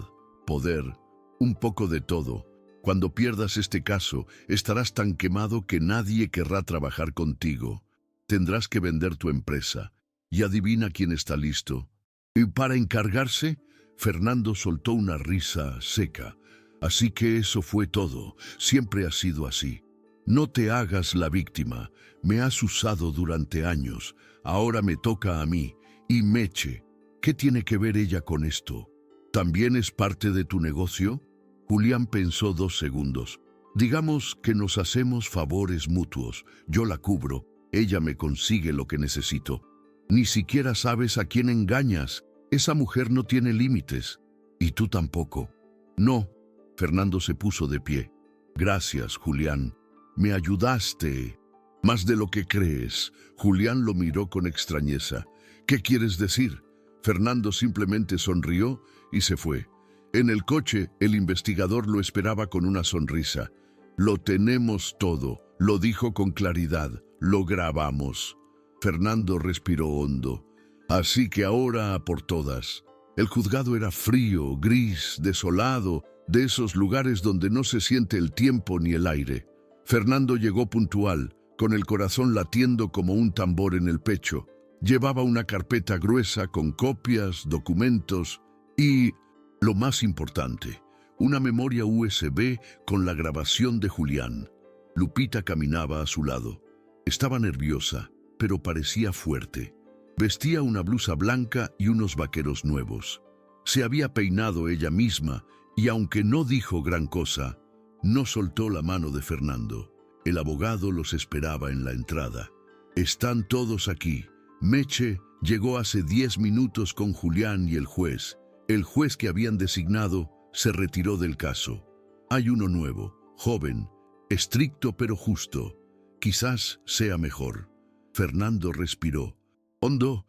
poder, un poco de todo. Cuando pierdas este caso, estarás tan quemado que nadie querrá trabajar contigo. Tendrás que vender tu empresa. Y adivina quién está listo. Y para encargarse, Fernando soltó una risa seca. Así que eso fue todo. Siempre ha sido así. No te hagas la víctima. Me has usado durante años. Ahora me toca a mí. Y Meche, ¿qué tiene que ver ella con esto? ¿También es parte de tu negocio? Julián pensó 2 segundos. Digamos que nos hacemos favores mutuos. Yo la cubro, ella me consigue lo que necesito. Ni siquiera sabes a quién engañas. Esa mujer no tiene límites. Y tú tampoco. No. Fernando se puso de pie. Gracias, Julián. Me ayudaste. Más de lo que crees. Julián lo miró con extrañeza. ¿Qué quieres decir? Fernando simplemente sonrió y se fue. En el coche, el investigador lo esperaba con una sonrisa. Lo tenemos todo, lo dijo con claridad. Lo grabamos. Fernando respiró hondo. Así que ahora a por todas. El juzgado era frío, gris, desolado, de esos lugares donde no se siente el tiempo ni el aire. Fernando llegó puntual, con el corazón latiendo como un tambor en el pecho. Llevaba una carpeta gruesa con copias, documentos y, lo más importante, una memoria USB con la grabación de Julián. Lupita caminaba a su lado. Estaba nerviosa, pero parecía fuerte. Vestía una blusa blanca y unos vaqueros nuevos. Se había peinado ella misma y, aunque no dijo gran cosa, no soltó la mano de Fernando. El abogado los esperaba en la entrada. «Están todos aquí. Meche llegó hace 10 minutos con Julián y el juez. El juez que habían designado se retiró del caso. Hay uno nuevo, joven, estricto pero justo. Quizás sea mejor». Fernando respiró. Hondo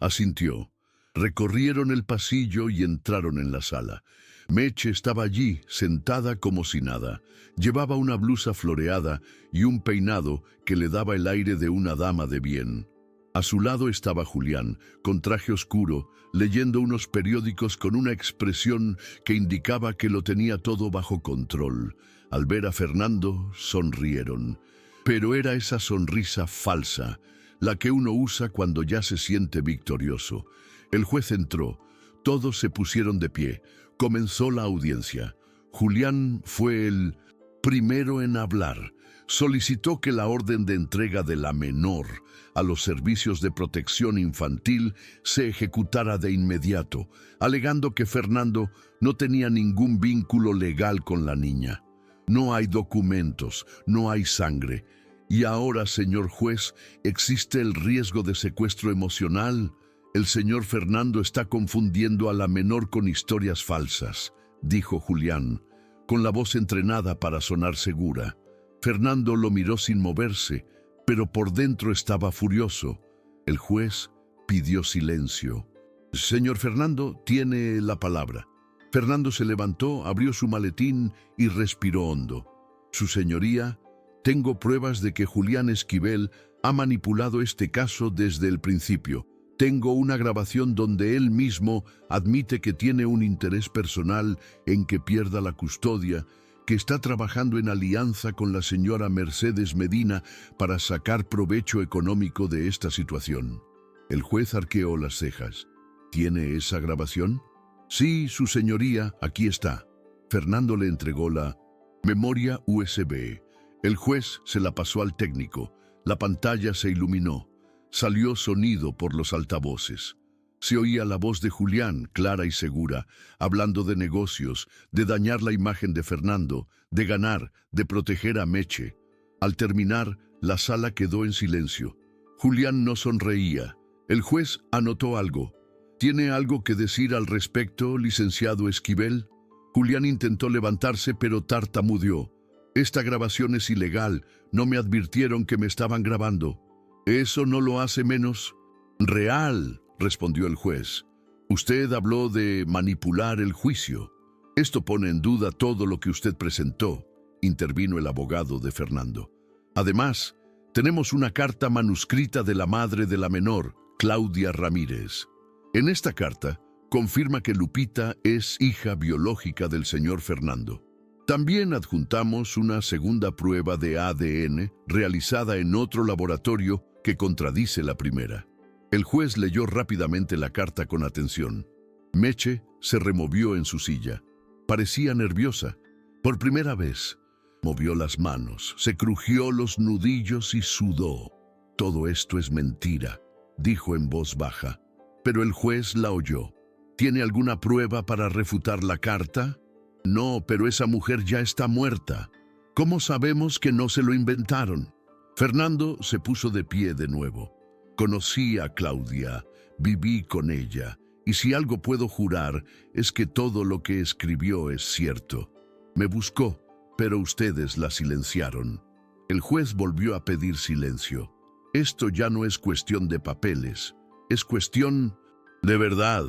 asintió. Recorrieron el pasillo y entraron en la sala. Meche estaba allí, sentada como si nada. Llevaba una blusa floreada y un peinado que le daba el aire de una dama de bien. A su lado estaba Julián, con traje oscuro, leyendo unos periódicos con una expresión que indicaba que lo tenía todo bajo control. Al ver a Fernando, sonrieron. Pero era esa sonrisa falsa, la que uno usa cuando ya se siente victorioso. El juez entró. Todos se pusieron de pie. Comenzó la audiencia. Julián fue el primero en hablar. Solicitó que la orden de entrega de la menor a los servicios de protección infantil se ejecutara de inmediato, alegando que Fernando no tenía ningún vínculo legal con la niña. No hay documentos, no hay sangre. Y ahora, señor juez, existe el riesgo de secuestro emocional. El señor Fernando está confundiendo a la menor con historias falsas, dijo Julián, con la voz entrenada para sonar segura. Fernando lo miró sin moverse, pero por dentro estaba furioso. El juez pidió silencio. Señor Fernando, tiene la palabra. Fernando se levantó, abrió su maletín y respiró hondo. Su señoría, tengo pruebas de que Julián Esquivel ha manipulado este caso desde el principio. Tengo una grabación donde él mismo admite que tiene un interés personal en que pierda la custodia, que está trabajando en alianza con la señora Mercedes Medina para sacar provecho económico de esta situación. El juez arqueó las cejas. ¿Tiene esa grabación? Sí, su señoría, aquí está. Fernando le entregó la memoria USB. El juez se la pasó al técnico. La pantalla se iluminó. Salió sonido por los altavoces. Se oía la voz de Julián, clara y segura, hablando de negocios, de dañar la imagen de Fernando, de ganar, de proteger a Meche. Al terminar, la sala quedó en silencio. Julián no sonreía. El juez anotó algo. ¿Tiene algo que decir al respecto, licenciado Esquivel? Julián intentó levantarse, pero tartamudeó. Esta grabación es ilegal. No me advirtieron que me estaban grabando. ¿Eso no lo hace menos real?, respondió el juez. Usted habló de manipular el juicio. Esto pone en duda todo lo que usted presentó, intervino el abogado de Fernando. Además, tenemos una carta manuscrita de la madre de la menor, Claudia Ramírez. En esta carta, confirma que Lupita es hija biológica del señor Fernando. También adjuntamos una segunda prueba de ADN realizada en otro laboratorio que contradice la primera. El juez leyó rápidamente la carta con atención. Meche se removió en su silla. Parecía nerviosa. Por primera vez, movió las manos, se crujió los nudillos y sudó. Todo esto es mentira, dijo en voz baja. Pero el juez la oyó. ¿Tiene alguna prueba para refutar la carta? No, pero esa mujer ya está muerta. ¿Cómo sabemos que no se lo inventaron? Fernando se puso de pie de nuevo. Conocí a Claudia, viví con ella, y si algo puedo jurar es que todo lo que escribió es cierto. Me buscó, pero ustedes la silenciaron. El juez volvió a pedir silencio. Esto ya no es cuestión de papeles, es cuestión de verdad.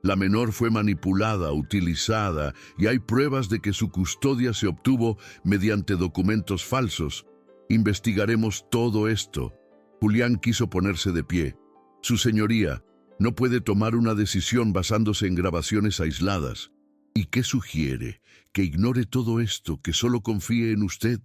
La menor fue manipulada, utilizada, y hay pruebas de que su custodia se obtuvo mediante documentos falsos. Investigaremos todo esto. Julián quiso ponerse de pie. Su señoría no puede tomar una decisión basándose en grabaciones aisladas. ¿Y qué sugiere? ¿Que ignore todo esto, que solo confíe en usted?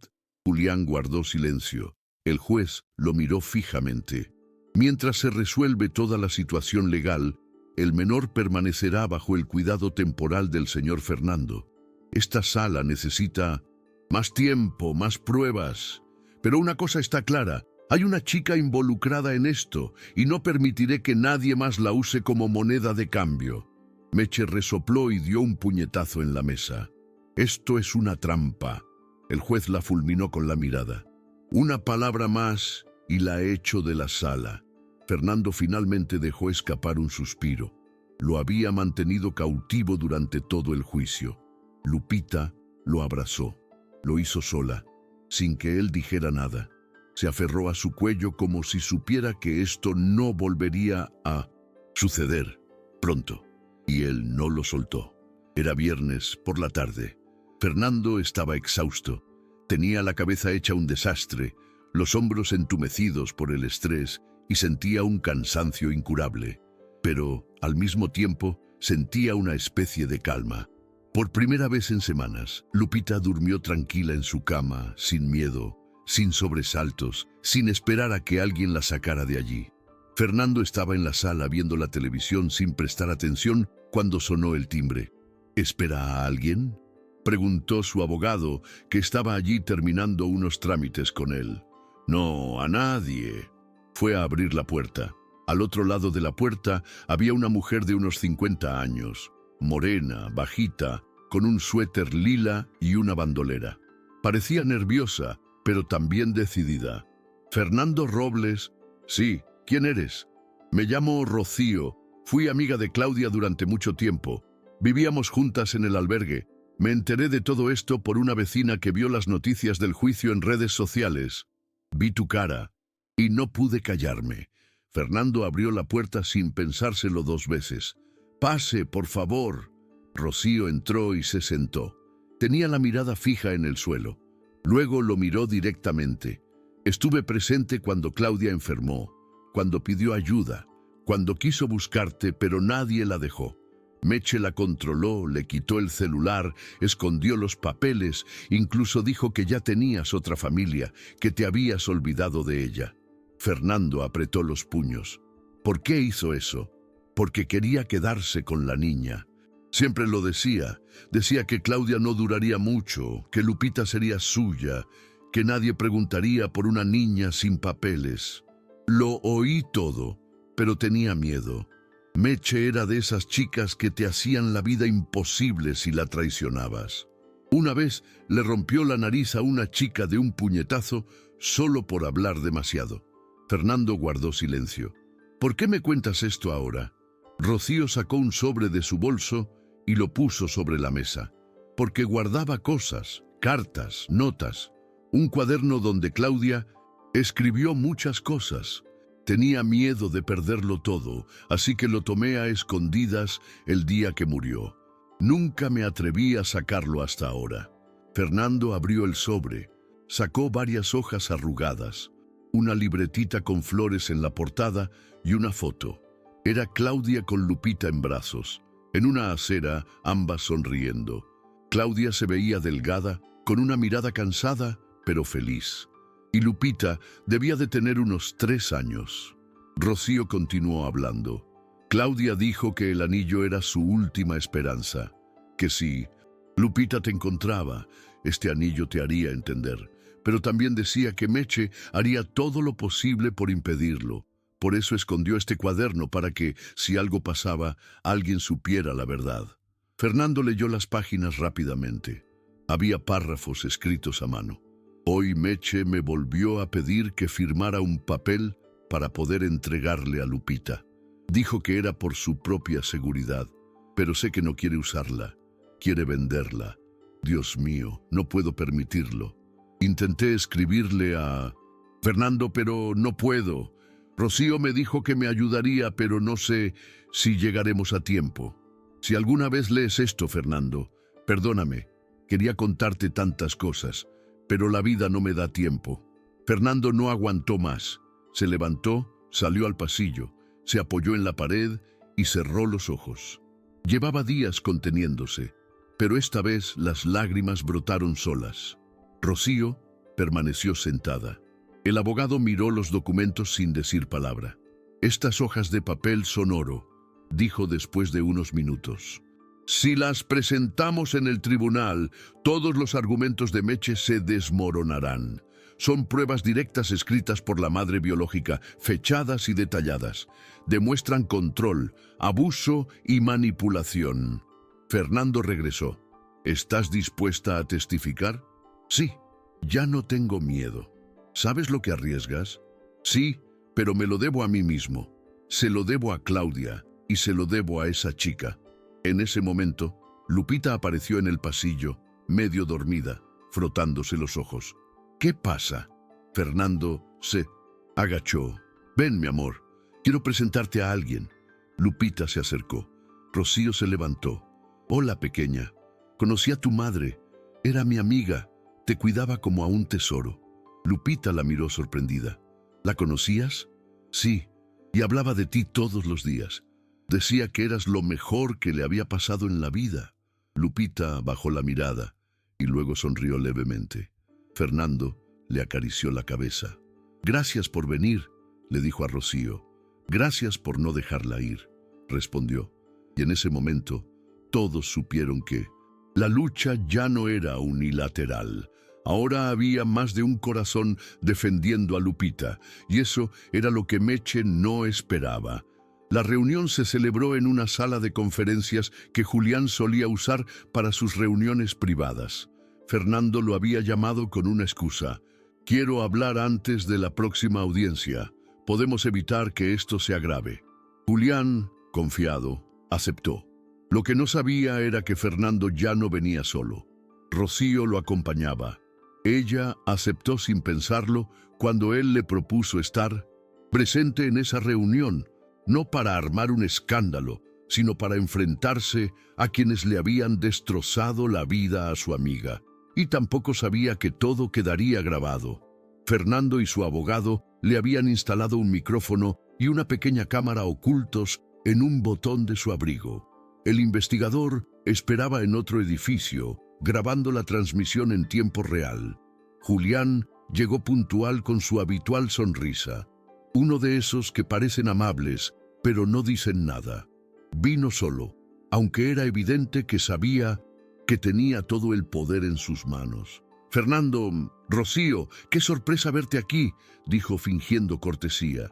Julián guardó silencio. El juez lo miró fijamente. Mientras se resuelve toda la situación legal, el menor permanecerá bajo el cuidado temporal del señor Fernando. Esta sala necesita más tiempo, más pruebas. Pero una cosa está clara, hay una chica involucrada en esto y no permitiré que nadie más la use como moneda de cambio. Meche resopló y dio un puñetazo en la mesa. Esto es una trampa. El juez la fulminó con la mirada. Una palabra más y la echo de la sala. Fernando finalmente dejó escapar un suspiro. Lo había mantenido cautivo durante todo el juicio. Lupita lo abrazó. Lo hizo sola, sin que él dijera nada. Se aferró a su cuello como si supiera que esto no volvería a suceder pronto. Y él no lo soltó. Era viernes por la tarde. Fernando estaba exhausto. Tenía la cabeza hecha un desastre, los hombros entumecidos por el estrés y sentía un cansancio incurable. Pero, al mismo tiempo, sentía una especie de calma. Por primera vez en semanas, Lupita durmió tranquila en su cama, sin miedo, sin sobresaltos, sin esperar a que alguien la sacara de allí. Fernando estaba en la sala viendo la televisión sin prestar atención cuando sonó el timbre. ¿Espera a alguien?, preguntó su abogado, que estaba allí terminando unos trámites con él. No, a nadie. Fue a abrir la puerta. Al otro lado de la puerta había una mujer de unos 50 años, morena, bajita, con un suéter lila y una bandolera. Parecía nerviosa, pero también decidida. Fernando Robles. Sí, ¿quién eres? Me llamo Rocío. Fui amiga de Claudia durante mucho tiempo. Vivíamos juntas en el albergue. Me enteré de todo esto por una vecina que vio las noticias del juicio en redes sociales. Vi tu cara y no pude callarme. Fernando abrió la puerta sin pensárselo 2 veces. Pase, por favor. Rocío entró y se sentó. Tenía la mirada fija en el suelo. Luego lo miró directamente. Estuve presente cuando Claudia enfermó, cuando pidió ayuda, cuando quiso buscarte, pero nadie la dejó. Meche la controló, le quitó el celular, escondió los papeles, incluso dijo que ya tenías otra familia, que te habías olvidado de ella. Fernando apretó los puños. ¿Por qué hizo eso? Porque quería quedarse con la niña. Siempre lo decía. Decía que Claudia no duraría mucho, que Lupita sería suya, que nadie preguntaría por una niña sin papeles. Lo oí todo, pero tenía miedo. Meche era de esas chicas que te hacían la vida imposible si la traicionabas. Una vez le rompió la nariz a una chica de un puñetazo solo por hablar demasiado. Fernando guardó silencio. ¿Por qué me cuentas esto ahora? Rocío sacó un sobre de su bolso y lo puso sobre la mesa. Porque guardaba cosas, cartas, notas, un cuaderno donde Claudia escribió muchas cosas. Tenía miedo de perderlo todo, así que lo tomé a escondidas el día que murió. Nunca me atreví a sacarlo hasta ahora. Fernando abrió el sobre, sacó varias hojas arrugadas, una libretita con flores en la portada y una foto. Era Claudia con Lupita en brazos, en una acera, ambas sonriendo. Claudia se veía delgada, con una mirada cansada, pero feliz. Y Lupita debía de tener unos 3 años. Rocío continuó hablando. Claudia dijo que el anillo era su última esperanza, que si Lupita te encontraba, este anillo te haría entender. Pero también decía que Meche haría todo lo posible por impedirlo. Por eso escondió este cuaderno para que, si algo pasaba, alguien supiera la verdad. Fernando leyó las páginas rápidamente. Había párrafos escritos a mano. Hoy Meche me volvió a pedir que firmara un papel para poder entregarle a Lupita. Dijo que era por su propia seguridad, pero sé que no quiere usarla. Quiere venderla. Dios mío, no puedo permitirlo. Intenté escribirle a Fernando, pero no puedo. Rocío me dijo que me ayudaría, pero no sé si llegaremos a tiempo. Si alguna vez lees esto, Fernando, perdóname. Quería contarte tantas cosas, pero la vida no me da tiempo. Fernando no aguantó más. Se levantó, salió al pasillo, se apoyó en la pared y cerró los ojos. Llevaba días conteniéndose, pero esta vez las lágrimas brotaron solas. Rocío permaneció sentada. El abogado miró los documentos sin decir palabra. Estas hojas de papel son oro, dijo después de unos minutos. Si las presentamos en el tribunal, todos los argumentos de Meche se desmoronarán. Son pruebas directas escritas por la madre biológica, fechadas y detalladas. Demuestran control, abuso y manipulación. Fernando regresó. ¿Estás dispuesta a testificar? Sí, ya no tengo miedo. ¿Sabes lo que arriesgas? Sí, pero me lo debo a mí mismo. Se lo debo a Claudia y se lo debo a esa chica. En ese momento, Lupita apareció en el pasillo, medio dormida, frotándose los ojos. ¿Qué pasa? Fernando se agachó. Ven, mi amor, quiero presentarte a alguien. Lupita se acercó. Rocío se levantó. Hola, pequeña. Conocí a tu madre. Era mi amiga. Te cuidaba como a un tesoro. Lupita la miró sorprendida. ¿La conocías? Sí, y hablaba de ti todos los días. Decía que eras lo mejor que le había pasado en la vida. Lupita bajó la mirada y luego sonrió levemente. Fernando le acarició la cabeza. Gracias por venir, le dijo a Rocío. Gracias por no dejarla ir, respondió. Y en ese momento, todos supieron que la lucha ya no era unilateral. Ahora había más de un corazón defendiendo a Lupita, y eso era lo que Meche no esperaba. La reunión se celebró en una sala de conferencias que Julián solía usar para sus reuniones privadas. Fernando lo había llamado con una excusa. Quiero hablar antes de la próxima audiencia. Podemos evitar que esto se agrave. Julián, confiado, aceptó. Lo que no sabía era que Fernando ya no venía solo. Rocío lo acompañaba. Ella aceptó sin pensarlo cuando él le propuso estar presente en esa reunión, no para armar un escándalo, sino para enfrentarse a quienes le habían destrozado la vida a su amiga. Y tampoco sabía que todo quedaría grabado. Fernando y su abogado le habían instalado un micrófono y una pequeña cámara ocultos en un botón de su abrigo. El investigador esperaba en otro edificio, grabando la transmisión en tiempo real. Julián llegó puntual con su habitual sonrisa, uno de esos que parecen amables, pero no dicen nada. Vino solo, aunque era evidente que sabía que tenía todo el poder en sus manos. Fernando, Rocío, qué sorpresa verte aquí, dijo fingiendo cortesía.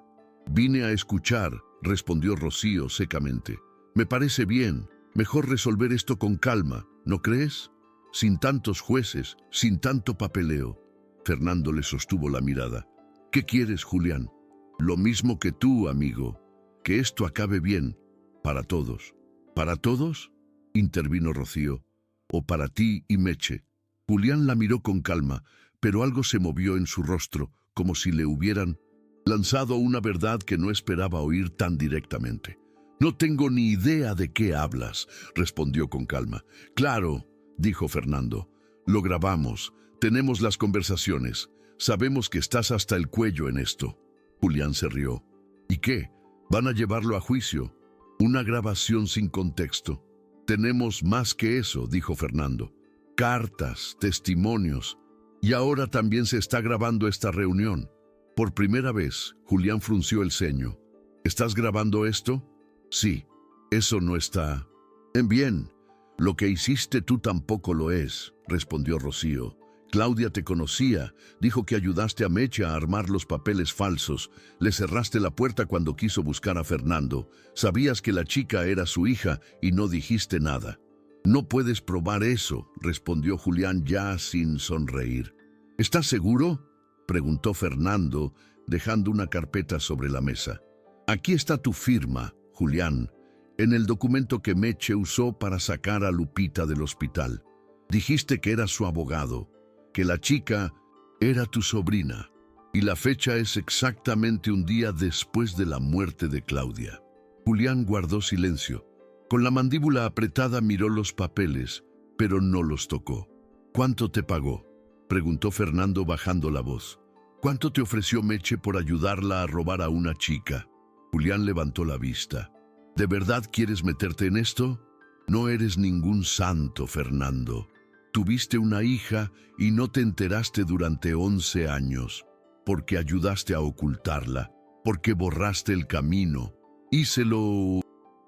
Vine a escuchar, respondió Rocío secamente. Me parece bien, mejor resolver esto con calma, ¿no crees? Sin tantos jueces, sin tanto papeleo. Fernando le sostuvo la mirada. ¿Qué quieres, Julián? Lo mismo que tú, amigo. Que esto acabe bien, para todos. ¿Para todos? Intervino Rocío. ¿O para ti y Meche? Julián la miró con calma, pero algo se movió en su rostro, como si le hubieran lanzado una verdad que no esperaba oír tan directamente. No tengo ni idea de qué hablas, respondió con calma. Claro, dijo Fernando. Lo grabamos, tenemos las conversaciones. Sabemos que estás hasta el cuello en esto. Julián se rió. ¿Y qué? ¿Van a llevarlo a juicio? Una grabación sin contexto. Tenemos más que eso, dijo Fernando. Cartas, testimonios. Y ahora también se está grabando esta reunión. Por primera vez, Julián frunció el ceño. ¿Estás grabando esto? Sí. Eso no está. Bien. Lo que hiciste tú tampoco lo es, respondió Rocío. Claudia te conocía, dijo que ayudaste a Meche a armar los papeles falsos, le cerraste la puerta cuando quiso buscar a Fernando, sabías que la chica era su hija y no dijiste nada. No puedes probar eso, respondió Julián ya sin sonreír. ¿Estás seguro?, preguntó Fernando, dejando una carpeta sobre la mesa. Aquí está tu firma, Julián, en el documento que Meche usó para sacar a Lupita del hospital. Dijiste que eras su abogado, que la chica era tu sobrina, y la fecha es exactamente un día después de la muerte de Claudia. Julián guardó silencio. Con la mandíbula apretada miró los papeles, pero no los tocó. ¿Cuánto te pagó?, preguntó Fernando bajando la voz. ¿Cuánto te ofreció Meche por ayudarla a robar a una chica? Julián levantó la vista. ¿De verdad quieres meterte en esto? No eres ningún santo, Fernando. Tuviste una hija y no te enteraste durante 11 años, porque ayudaste a ocultarla, porque borraste el camino. Hice lo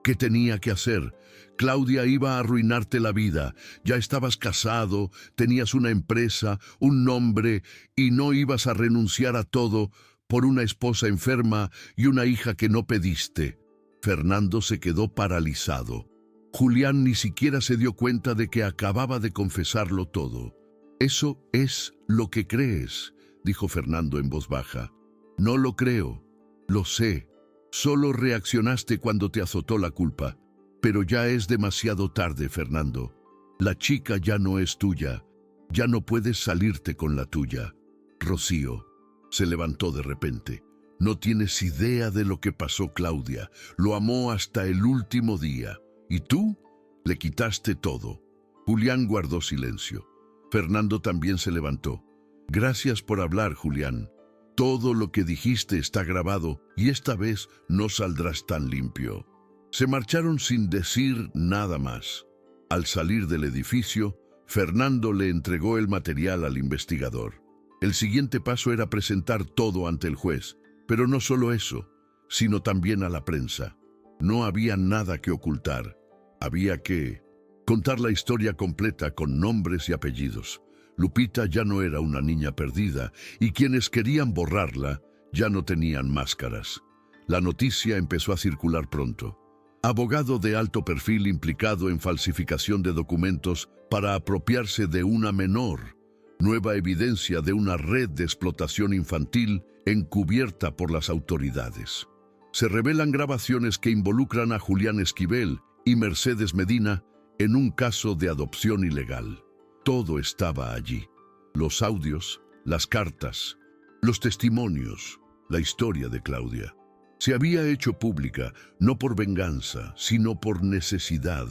que tenía que hacer. Claudia iba a arruinarte la vida. Ya estabas casado, tenías una empresa, un nombre, y no ibas a renunciar a todo por una esposa enferma y una hija que no pediste. Fernando se quedó paralizado. Julián ni siquiera se dio cuenta de que acababa de confesarlo todo. «Eso es lo que crees», dijo Fernando en voz baja. «No lo creo. Lo sé. Solo reaccionaste cuando te azotó la culpa. Pero ya es demasiado tarde, Fernando. La chica ya no es tuya. Ya no puedes salirte con la tuya». Rocío se levantó de repente. «No tienes idea de lo que pasó, Claudia. Lo amó hasta el último día. ¿Y tú? Le quitaste todo». Julián guardó silencio. Fernando también se levantó. «Gracias por hablar, Julián. Todo lo que dijiste está grabado y esta vez no saldrás tan limpio». Se marcharon sin decir nada más. Al salir del edificio, Fernando le entregó el material al investigador. El siguiente paso era presentar todo ante el juez, pero no solo eso, sino también a la prensa. No había nada que ocultar. Había que contar la historia completa con nombres y apellidos. Lupita ya no era una niña perdida y quienes querían borrarla ya no tenían máscaras. La noticia empezó a circular pronto. Abogado de alto perfil implicado en falsificación de documentos para apropiarse de una menor. Nueva evidencia de una red de explotación infantil encubierta por las autoridades. Se revelan grabaciones que involucran a Julián Esquivel y Mercedes Medina en un caso de adopción ilegal. Todo estaba allí. Los audios, las cartas, los testimonios, la historia de Claudia. Se había hecho pública, no por venganza, sino por necesidad,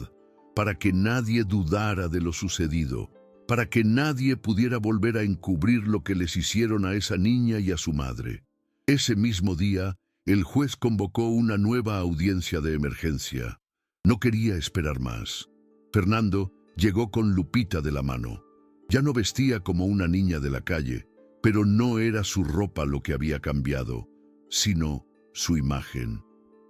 para que nadie dudara de lo sucedido, para que nadie pudiera volver a encubrir lo que les hicieron a esa niña y a su madre. Ese mismo día, el juez convocó una nueva audiencia de emergencia. No quería esperar más. Fernando llegó con Lupita de la mano. Ya no vestía como una niña de la calle, pero no era su ropa lo que había cambiado, sino su imagen.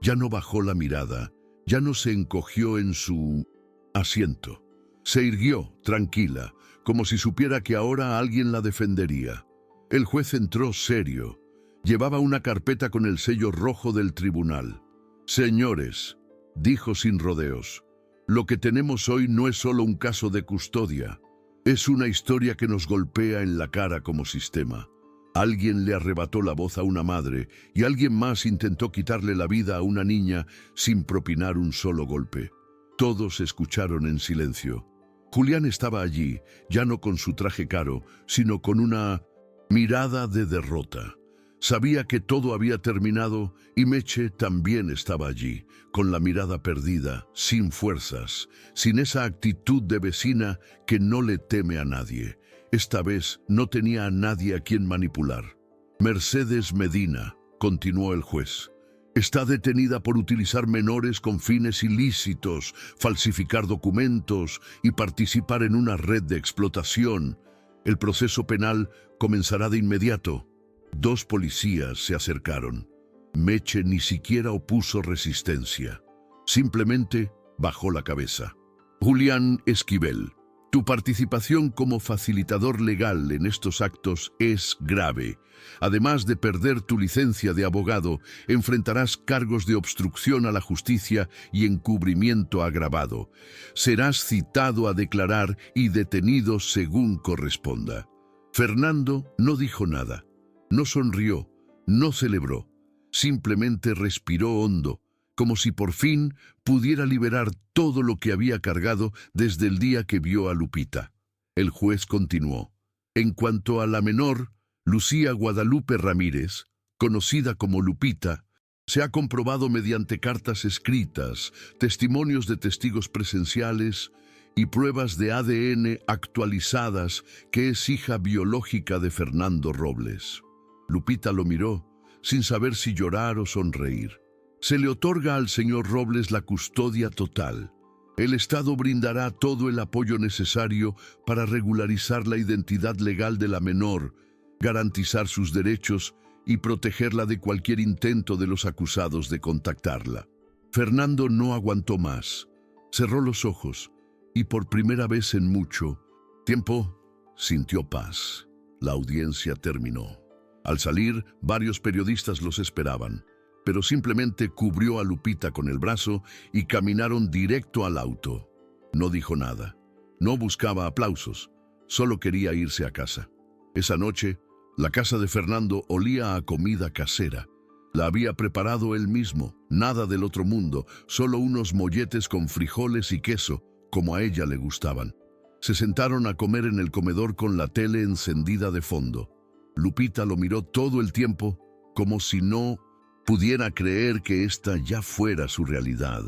Ya no bajó la mirada, ya no se encogió en su asiento. Se irguió, tranquila, como si supiera que ahora alguien la defendería. El juez entró serio. Llevaba una carpeta con el sello rojo del tribunal. «Señores», dijo sin rodeos, «lo que tenemos hoy no es solo un caso de custodia. Es una historia que nos golpea en la cara como sistema. Alguien le arrebató la voz a una madre y alguien más intentó quitarle la vida a una niña sin propinar un solo golpe». Todos escucharon en silencio. Julián estaba allí, ya no con su traje caro, sino con una mirada de derrota. Sabía que todo había terminado y Meche también estaba allí, con la mirada perdida, sin fuerzas, sin esa actitud de vecina que no le teme a nadie. Esta vez no tenía a nadie a quien manipular. «Mercedes Medina», continuó el juez, «está detenida por utilizar menores con fines ilícitos, falsificar documentos y participar en una red de explotación. El proceso penal comenzará de inmediato». Dos policías se acercaron. Meche ni siquiera opuso resistencia. Simplemente bajó la cabeza. «Julián Esquivel, tu participación como facilitador legal en estos actos es grave. Además de perder tu licencia de abogado, enfrentarás cargos de obstrucción a la justicia y encubrimiento agravado. Serás citado a declarar y detenido según corresponda». Fernando no dijo nada. No sonrió, no celebró, simplemente respiró hondo, como si por fin pudiera liberar todo lo que había cargado desde el día que vio a Lupita. El juez continuó. «En cuanto a la menor, Lucía Guadalupe Ramírez, conocida como Lupita, se ha comprobado mediante cartas escritas, testimonios de testigos presenciales y pruebas de ADN actualizadas que es hija biológica de Fernando Robles». Lupita lo miró, sin saber si llorar o sonreír. «Se le otorga al señor Robles la custodia total. El Estado brindará todo el apoyo necesario para regularizar la identidad legal de la menor, garantizar sus derechos y protegerla de cualquier intento de los acusados de contactarla». Fernando no aguantó más. Cerró los ojos y por primera vez en mucho tiempo sintió paz. La audiencia terminó. Al salir, varios periodistas los esperaban. pero simplemente cubrió a Lupita con el brazo y caminaron directo al auto. No dijo nada. No buscaba aplausos. Solo quería irse a casa. Esa noche, la casa de Fernando olía a comida casera. La había preparado él mismo, nada del otro mundo, solo unos molletes con frijoles y queso, como a ella le gustaban. Se sentaron a comer en el comedor con la tele encendida de fondo. Lupita lo miró todo el tiempo, como si no pudiera creer que esta ya fuera su realidad.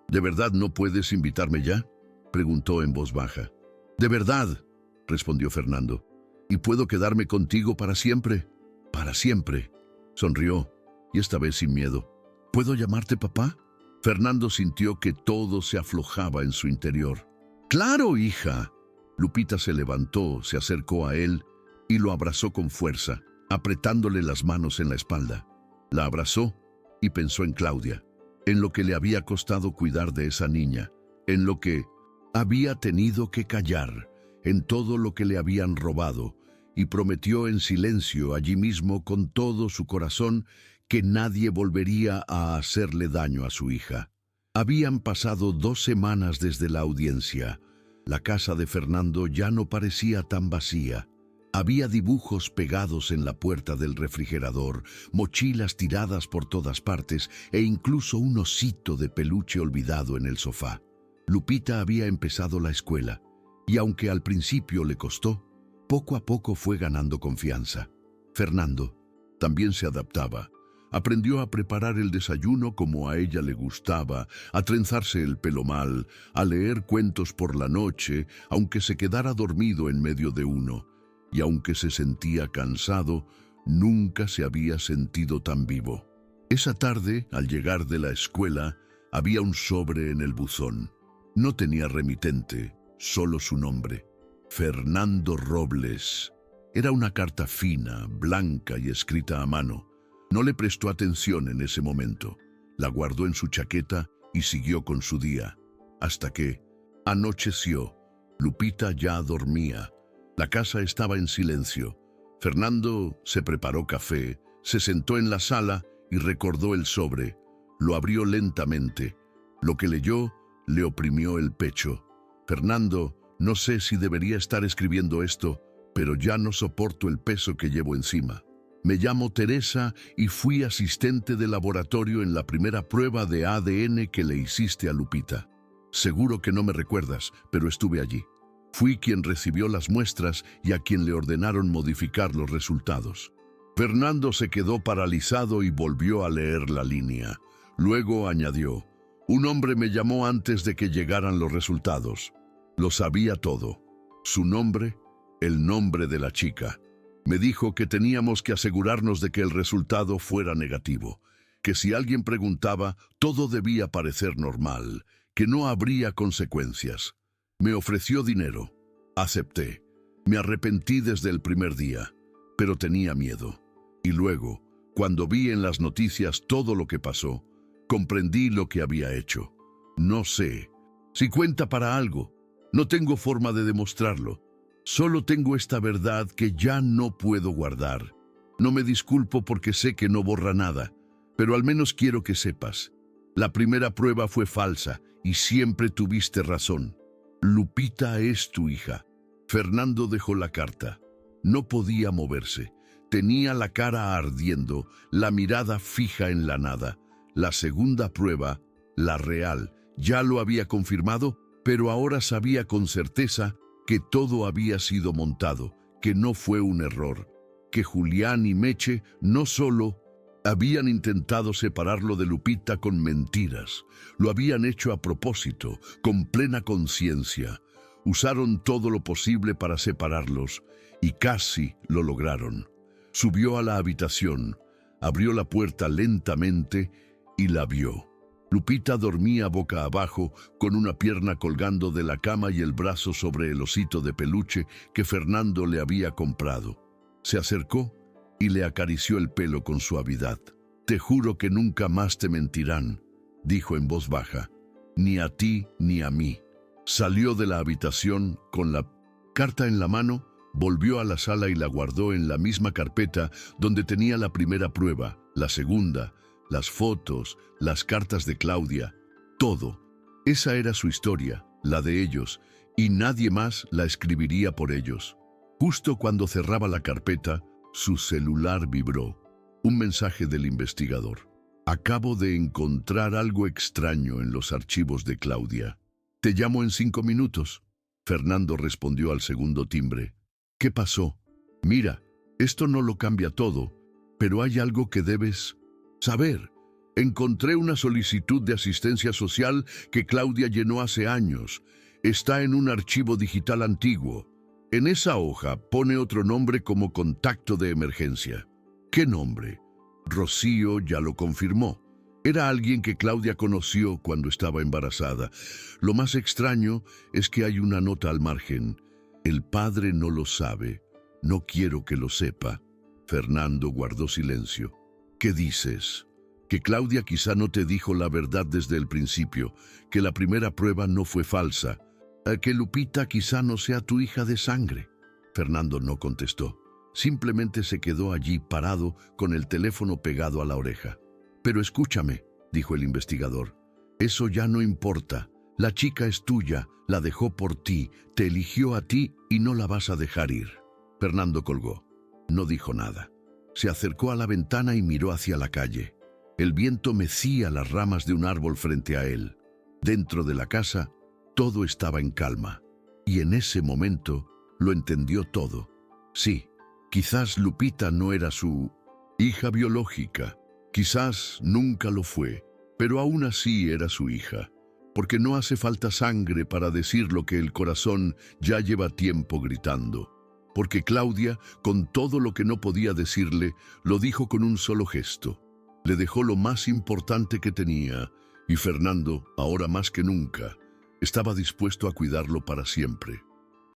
¿De verdad no puedes invitarme ya?, preguntó en voz baja. «¿De verdad?», respondió Fernando. «¿Y puedo quedarme contigo para siempre?». «Para siempre», sonrió, y esta vez sin miedo. «¿Puedo llamarte papá?». Fernando sintió que todo se aflojaba en su interior. «¡Claro, hija!». Lupita se levantó, se acercó a él y lo abrazó con fuerza, apretándole las manos en la espalda. La abrazó y pensó en Claudia, en lo que le había costado cuidar de esa niña, en lo que había tenido que callar, en todo lo que le habían robado, y prometió en silencio allí mismo con todo su corazón que nadie volvería a hacerle daño a su hija. Habían pasado 2 semanas desde la audiencia. La casa de Fernando ya no parecía tan vacía. Había dibujos pegados en la puerta del refrigerador, mochilas tiradas por todas partes e incluso un osito de peluche olvidado en el sofá. Lupita había empezado la escuela y aunque al principio le costó, poco a poco fue ganando confianza. Fernando también se adaptaba. Aprendió a preparar el desayuno como a ella le gustaba, a trenzarse el pelo mal, a leer cuentos por la noche, aunque se quedara dormido en medio de uno. Y aunque se sentía cansado, nunca se había sentido tan vivo. Esa tarde, al llegar de la escuela, había un sobre en el buzón. No tenía remitente, solo su nombre. Fernando Robles. Era una carta fina, blanca y escrita a mano. No le prestó atención en ese momento. La guardó en su chaqueta y siguió con su día. Hasta que anocheció. Lupita ya dormía. La casa estaba en silencio. Fernando se preparó café, se sentó en la sala y recordó el sobre. Lo abrió lentamente. Lo que leyó le oprimió el pecho. «Fernando, no sé si debería estar escribiendo esto, pero ya no soporto el peso que llevo encima. Me llamo Teresa y fui asistente de laboratorio en la primera prueba de ADN que le hiciste a Lupita. Seguro que no me recuerdas, pero estuve allí. Fui quien recibió las muestras y a quien le ordenaron modificar los resultados». Fernando se quedó paralizado y volvió a leer la línea. Luego añadió: «Un hombre me llamó antes de que llegaran los resultados. Lo sabía todo. Su nombre, el nombre de la chica. Me dijo que teníamos que asegurarnos de que el resultado fuera negativo, que si alguien preguntaba, todo debía parecer normal, que no habría consecuencias. Me ofreció dinero. Acepté. Me arrepentí desde el primer día, pero tenía miedo. Y luego, cuando vi en las noticias todo lo que pasó, comprendí lo que había hecho. No sé si cuenta para algo. No tengo forma de demostrarlo. Solo tengo esta verdad que ya no puedo guardar. No me disculpo porque sé que no borra nada, pero al menos quiero que sepas. La primera prueba fue falsa y siempre tuviste razón. Lupita es tu hija». Fernando dejó la carta. No podía moverse. Tenía la cara ardiendo, la mirada fija en la nada. La segunda prueba, la real, ya lo había confirmado, pero ahora sabía con certeza que todo había sido montado, que no fue un error, que Julián y Meche no solo habían intentado separarlo de Lupita con mentiras, lo habían hecho a propósito, con plena conciencia. Usaron todo lo posible para separarlos y casi lo lograron. Subió a la habitación, abrió la puerta lentamente y la vio. Lupita dormía boca abajo, con una pierna colgando de la cama y el brazo sobre el osito de peluche que Fernando le había comprado. Se acercó y le acarició el pelo con suavidad. «Te juro que nunca más te mentirán», dijo en voz baja, «ni a ti ni a mí». Salió de la habitación con la carta en la mano, volvió a la sala y la guardó en la misma carpeta donde tenía la primera prueba, la segunda, las fotos, las cartas de Claudia, todo. Esa era su historia, la de ellos, y nadie más la escribiría por ellos. Justo cuando cerraba la carpeta, su celular vibró. Un mensaje del investigador. Acabo de encontrar algo extraño en los archivos de Claudia. Te llamo en 5 minutos. Fernando respondió al segundo timbre. ¿Qué pasó? Mira, esto no lo cambia todo, pero hay algo que debes saber. Encontré una solicitud de asistencia social que Claudia llenó hace años. Está en un archivo digital antiguo. En esa hoja pone otro nombre como contacto de emergencia. ¿Qué nombre? Rocío ya lo confirmó. Era alguien que Claudia conoció cuando estaba embarazada. Lo más extraño es que hay una nota al margen. El padre no lo sabe. No quiero que lo sepa. Fernando guardó silencio. ¿Qué dices? Que Claudia quizá no te dijo la verdad desde el principio, que la primera prueba no fue falsa, que Lupita quizá no sea tu hija de sangre. Fernando no contestó. Simplemente se quedó allí parado con el teléfono pegado a la oreja. Pero escúchame, dijo el investigador. Eso ya no importa. La chica es tuya, la dejó por ti, te eligió a ti y no la vas a dejar ir. Fernando colgó. No dijo nada. Se acercó a la ventana y miró hacia la calle. El viento mecía las ramas de un árbol frente a él. Dentro de la casa, todo estaba en calma. Y en ese momento, lo entendió todo. Sí, quizás Lupita no era su hija biológica. Quizás nunca lo fue, pero aún así era su hija. Porque no hace falta sangre para decir lo que el corazón ya lleva tiempo gritando. Porque Claudia, con todo lo que no podía decirle, lo dijo con un solo gesto. Le dejó lo más importante que tenía, y Fernando, ahora más que nunca, estaba dispuesto a cuidarlo para siempre.